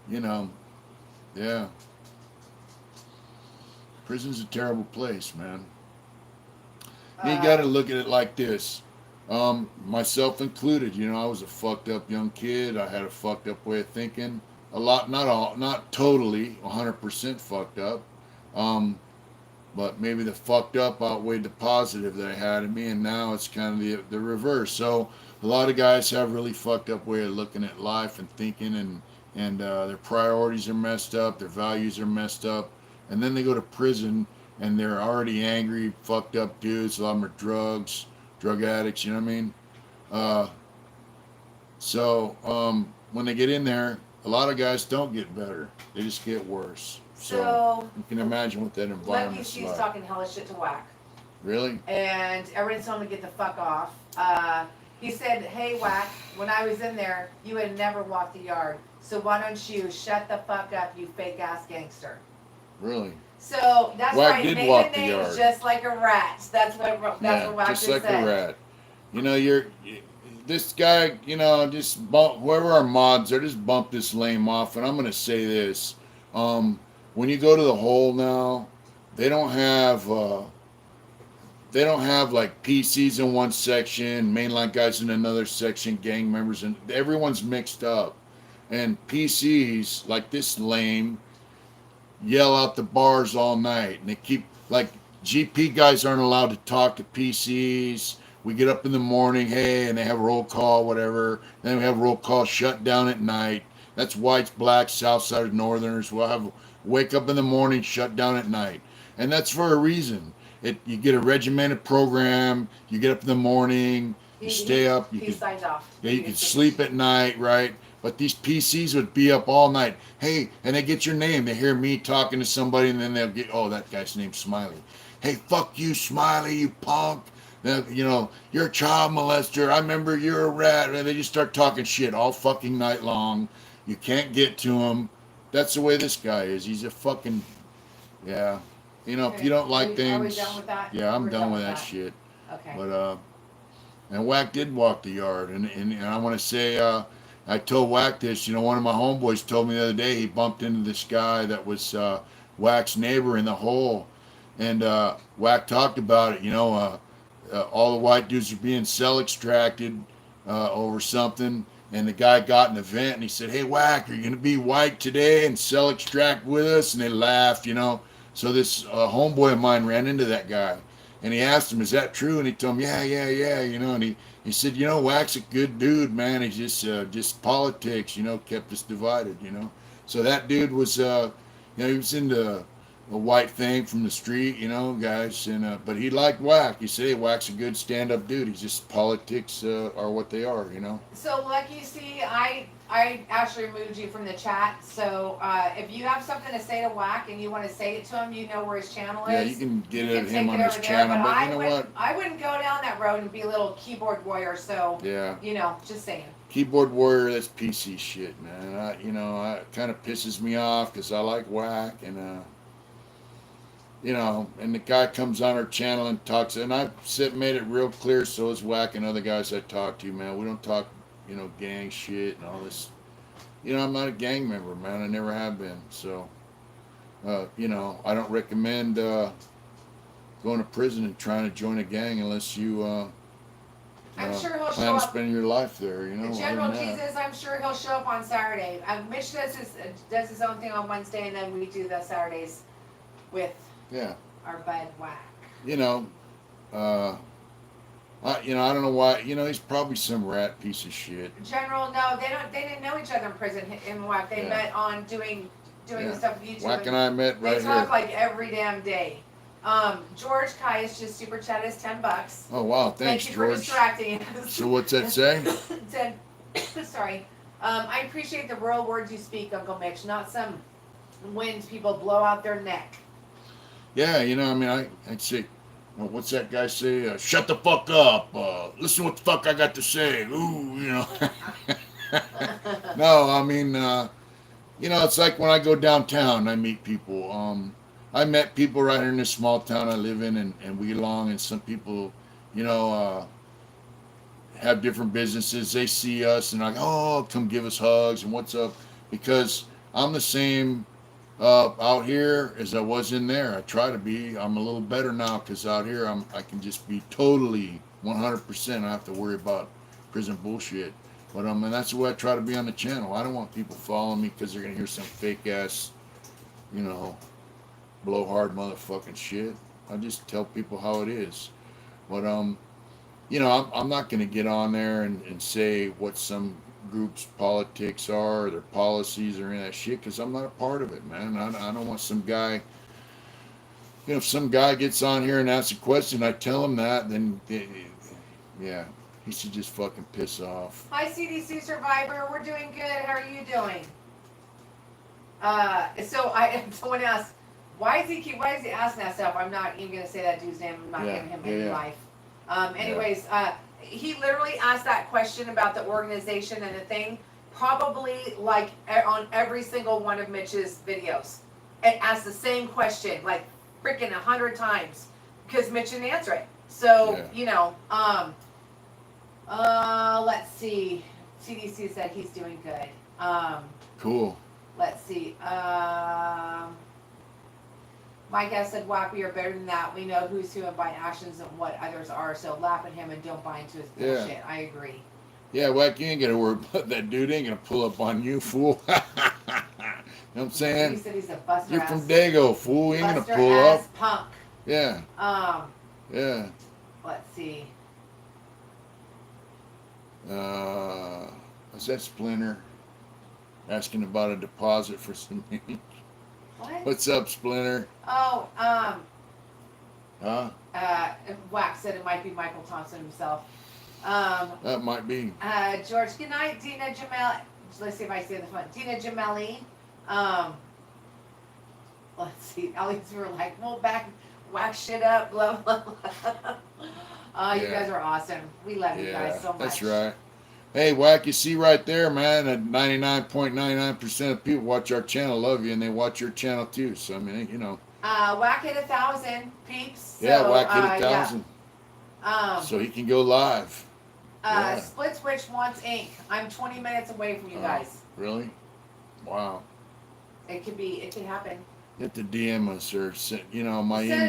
yeah. Prison's a terrible place, man. You got to look at it like this. Myself included, I was a fucked up young kid. I had a fucked up way of thinking. A lot, not totally 100% fucked up. But maybe the fucked up outweighed the positive that I had in me, and now it's kind of the reverse. So a lot of guys have really fucked up way of looking at life and thinking, and their priorities are messed up, their values are messed up, and then they go to prison and they're already angry, fucked up dudes. A lot of them are drug addicts. You know what I mean? When they get in there, a lot of guys don't get better; they just get worse. So you can imagine what that Lucky environment's Steve's like. talking hella shit to Whack. Really? And everyone's telling him to get the fuck off. He said, "Hey Whack, when I was in there, you had never walked the yard. So why don't you shut the fuck up, you fake ass gangster?" Really? So that's Whack right. did Name walk and the names yard. just like a rat. That's what Yeah, Whack just just like said. a rat. This guy, just bump, whoever our mods are, just bump this lame off. And I'm going to say this. When you go to the hole now, they don't have like PCs in one section, mainline guys in another section, gang members, and everyone's mixed up. And PCs, like this lame, yell out the bars all night, and they keep like GP guys aren't allowed to talk to PCs. We get up in the morning, hey, and they have roll call, whatever. Then we have roll call shut down at night. That's whites, blacks, Southsiders, Northerners. We'll have wake up in the morning, shut down at night, and that's for a reason. You get a regimented program. You get up in the morning, you stay up. He signed off. Yeah, you can sleep at night, right? But these PCs would be up all night. Hey, and they get your name. They hear me talking to somebody, and then they'll get, oh, that guy's name's Smiley. Hey, fuck you, Smiley, you punk. You're a child molester. I remember you're a rat. And they just start talking shit all fucking night long. You can't get to them. That's the way this guy is. He's a fucking, yeah. If you don't like things. Are we done with that? Yeah, I'm We're done with that shit. Okay. But, and Whack did walk the yard. And I want to say, I told Whack this. One of my homeboys told me the other day he bumped into this guy that was Whack's neighbor in the hole. And Whack talked about it. All the white dudes are being cell extracted over something. And the guy got an event and he said, hey, Whack, are you going to be white today and cell extract with us? And they laughed, So this homeboy of mine ran into that guy. And he asked him, "Is that true?" And he told him, "Yeah, yeah, yeah." You know, and he said, "You know, Wack's a good dude, man. He just politics, you know, kept us divided, you know." So that dude was, you know, he was into a white thing from the street, you know, guys, and but he liked Wack. He said, "Hey, Wack's a good stand-up dude. He's just politics are what they are, you know." So, like you see, I actually removed you from the chat. So, if you have something to say to Whack and you want to say it to him, you know where his channel is. Yeah, you can get You at can him take on it his over there. channel, But but you know what? I wouldn't go down that road and be a little keyboard warrior. So, Yeah. you know, just saying. Keyboard warrior, that's PC shit, man. You know, it kind of pisses me off because I like Whack, and you know, and the guy comes on our channel and talks, and I've made it real clear. So is Whack and other guys I talk to, man. We don't talk, you know, gang shit and all this. You know, I'm not a gang member, man. I never have been. So, you know, I don't recommend going to prison and trying to join a gang unless you I'm sure he'll plan show to up. spend your life there. You know, General other than that. Jesus, I'm sure he'll show up on Saturday. Mitch does his own thing on Wednesday, and then we do the Saturdays with Yeah. our bud Whack. You know, you know, I don't know why. You know, he's probably some rat piece of shit. General, no, they didn't know each other in prison. Him and Whack, they Yeah. met on doing Yeah. stuff with YouTube. Whack and I met They right talk here. like every damn day. George Kaius just super chat us $10. Oh wow, thanks, Thank you for George. distracting us. So what's that say? Sorry. I appreciate the real words you speak, Uncle Mitch, not some winds people blow out their neck. Yeah, you know, I mean, I'd say, well, what's that guy say? Shut the fuck up. Listen what the fuck I got to say. Ooh, you know. No, I mean, you know, it's like when I go downtown, I meet people. I met people right here in this small town I live in, and we get along, and some people, you know, have different businesses. They see us and like, oh, come give us hugs and what's up, because I'm the same out here as I was in there. I try to be. I'm a little better now because out here I can just be totally 100%. I don't have to worry about prison bullshit. But and that's the way I try to be on the channel. I don't want people following me because they're gonna hear some fake ass, you know, blowhard motherfucking shit. I just tell people how it is. But you know, I'm not gonna get on there and say what some groups' politics are or their policies or any of that shit because I'm not a part of it, man. I don't want some guy. You know, if some guy gets on here and asks a question, I tell him that, then yeah, he should just fucking piss off. Hi, CDC Survivor. We're doing good. How are you doing? Someone asked, why is he asking that stuff? I'm not even gonna say that dude's name. I'm not giving him any life. Anyways, he literally asked that question about the organization and the thing, probably like on every single one of Mitch's videos. It asked the same question, like freaking 100 times, because Mitch didn't answer it. So, you know, let's see. CDC said he's doing good. Cool. Let's see. My guest said, Whack, we are better than that. We know who's who and by actions and what others are. So laugh at him and don't buy into his bullshit. Yeah. I agree. Yeah, Whack, you ain't gonna worry about that dude. Ain't gonna pull up on you, fool. You know what I'm saying? He said he's a buster You're ass. from Dago, fool. He ain't gonna buster pull ass up. punk. Yeah. Yeah. Let's see. Is that Splinter? Asking about a deposit for some. What? What's up, Splinter? Oh, Huh? Whack said it might be Michael Thompson himself. That might be. George, good night, Dina Jamel. Let's see if I say this one. Dina Jameli. Let's see. At least we were like, well, back, whack shit up, blah, blah, blah. You guys are awesome. We love you guys so much. That's right. Hey, Whack, you see right there, man, that 99.99% of people watch our channel, love you, and they watch your channel too. So, I mean, you know. Whack hit 1,000 peeps. Yeah, So, Whack hit 1,000. Yeah. So he can go live. Split Switch wants ink. I'm 20 minutes away from you guys. Really? Wow. It could happen. You have to DM us or send, you know,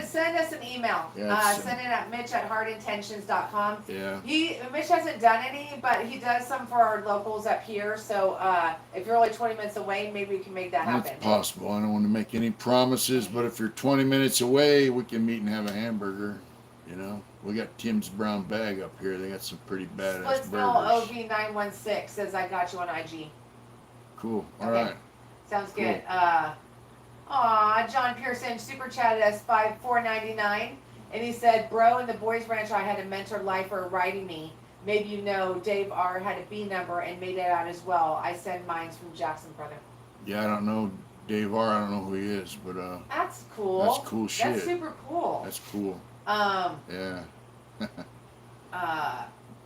Send us an email. Yeah, send it at mitch@hardintentions.com. Yeah. Mitch hasn't done any, but he does some for our locals up here. So if you're only 20 minutes away, maybe we can make that happen. It's possible. I don't want to make any promises, but if you're 20 minutes away, we can meet and have a hamburger. You know, we got Tim's Brown Bag up here. They got some pretty badass Splitsville burgers. OV916 says I got you on IG. Cool. All Okay. right. Sounds Cool. good. John Pearson super chatted us 4.99, and he said, "Bro, in the boys' ranch, I had a mentor lifer writing me. Maybe you know Dave R had a B number and made it out as well. I send mines from Jackson, brother." Yeah, I don't know Dave R. I don't know who he is, but That's cool. that's cool shit. That's super cool. That's cool. Um, Yeah. uh,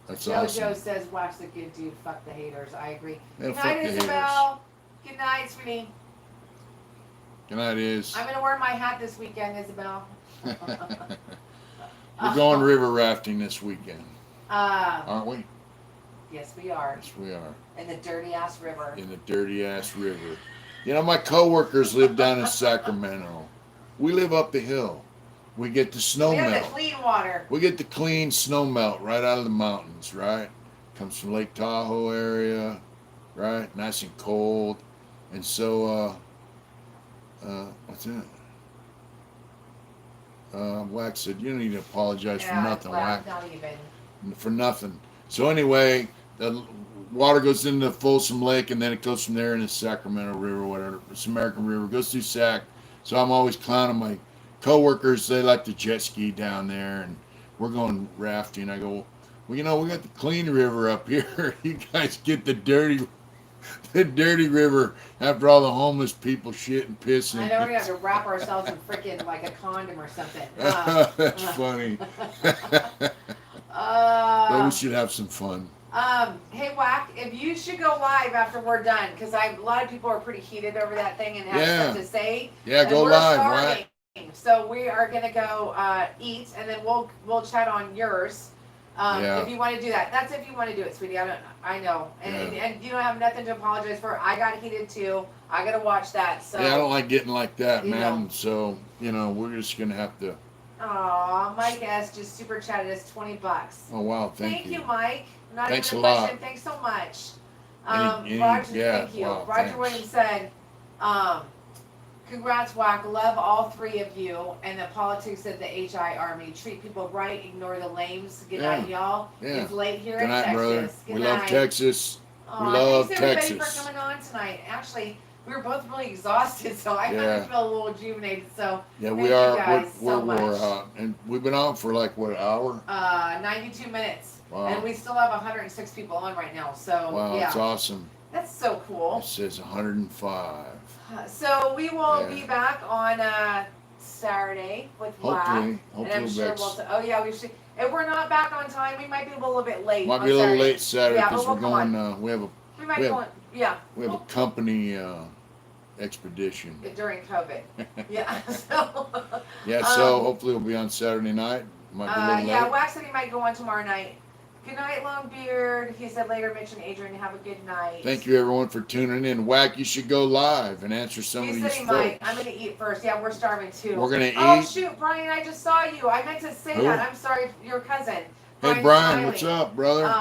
That's JoJo awesome. says, "Watch the good dude, fuck the haters." I agree. Yeah, Good fuck night, the Isabel. Good night, sweetie. Good night, is. I'm gonna wear my hat this weekend, Isabel. We're going river rafting this weekend, Uh, aren't we? yes, we are. Yes, we are. In the dirty ass river. In the dirty ass river. You know, my coworkers live down in Sacramento. We live up the hill. We get the snow We have the melt. clean water. We get the clean snow melt right out of the mountains, right? Comes from Lake Tahoe area, right? Nice and cold. And so, what's that? Wax said, you don't need to apologize for nothing, Wax. Not even. For nothing. So anyway, the water goes into Folsom Lake, and then it goes from there into Sacramento River, whatever. It's American River. Goes through Sac. So I'm always clowning my coworkers. They like to jet ski down there, and we're going rafting. I go, well, you know, we got the clean river up here. You guys get the dirty river after all the homeless people shit and pissing. I know we're gonna have to wrap ourselves in freaking like a condom or something. That's funny. But we should have some fun. Hey Whack, if you should go live after we're done, because a lot of people are pretty heated over that thing and have stuff to say. Yeah, and go we're live, starving. Whack. So we are gonna go eat, and then we'll chat on yours. If you want to do that, that's if you want to do it, sweetie. I know, and you don't have nothing to apologize for. I got heated too. I gotta watch that. So yeah, I don't like getting like that, You man. know. So we're just gonna have to. Aw, Mike S just super chatted us $20. Oh wow, thank you, Mike. Not Thanks even a a lot. question. Thanks so much. Yeah, Thank you. wow, Roger thanks. Williams said, congrats, Whack. Love all three of you. And the politics of the HI Army. Treat people right. Ignore the lames. Good night, y'all. Yeah. It's late here Good in night, Texas. brother. Good We night. love Texas. Aw, We love thanks everybody Texas. for coming on tonight. Actually, we were both really exhausted, so I kind Yeah. of feel a little rejuvenated. So Yeah, thank we you are. guys We're so wore much. out, and we've been on for like what, an hour? 92 minutes. Wow. And we still have 106 people on right now. So Wow, yeah, it's awesome. that's so cool. It says 105. So we will Yeah. be back on Saturday with Black. Hopefully And I'm sure Bex oh yeah, we should. If we're not back on time, we might be a little bit late. might on be a little Saturday. late Saturday Yeah, because but we're we'll come going. We have We might we go have- on. Yeah. a company expedition. During COVID. Yeah. So. Yeah, so hopefully we'll be on Saturday night. Might be a little Yeah, late. Wax said he might go on tomorrow night. Good night, Longbeard. He said later, Mitch and Adrian, have a good night. Thank you everyone for tuning in. Whack, you should go live and answer some He of said these he might. folks. I'm gonna eat first. Yeah, we're starving too. We're gonna Oh eat. shoot, Brian! I just saw you. I meant to say Who? that. I'm sorry, your cousin. Hey Brian, Smiley. what's up, brother?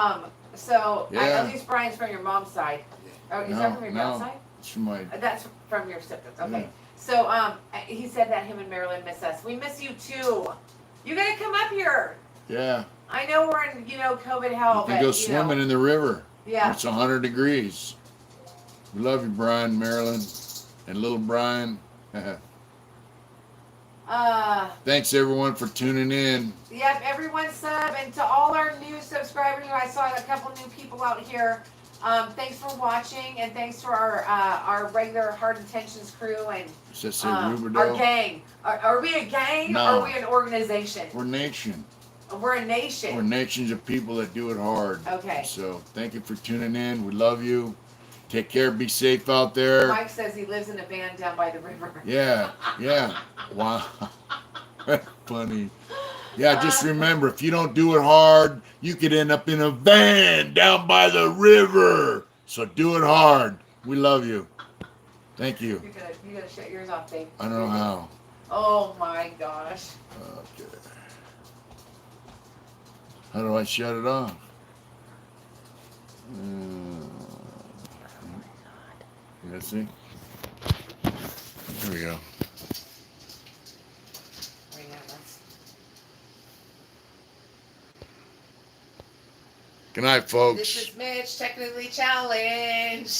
So Yeah. at least Brian's from your mom's side. Oh, is that from your dad's side? It's from my. That's from your siblings. Okay. Yeah. So he said that him and Marilyn miss us. We miss you too. You gotta come up here. Yeah, I know we're in COVID hell, you can but go swimming in the river. Yeah. It's 100 degrees. We love you, Brian, Marilyn, and little Brian. Thanks everyone for tuning in. Yep, everyone sub, and to all our new subscribers, I saw a couple new people out here. Thanks for watching, and thanks to our regular Hard Intentions crew and Does that say our Riverdale? gang. Are we a gang No. or are we an organization? We're nation. We're a nation. We're nations of people that do it hard. Okay. So thank you for tuning in. We love you. Take care. Be safe out there. Mike says he lives in a van down by the river. Yeah. Wow. Funny. Yeah, just remember, if you don't do it hard, you could end up in a van down by the river. So do it hard. We love you. Thank you. You gotta shut yours off, babe. I don't know how. Oh my gosh. Okay. How do I shut it off? Let's see. Here we go. Right now, that's Good night, This folks. is Mitch, technically challenged.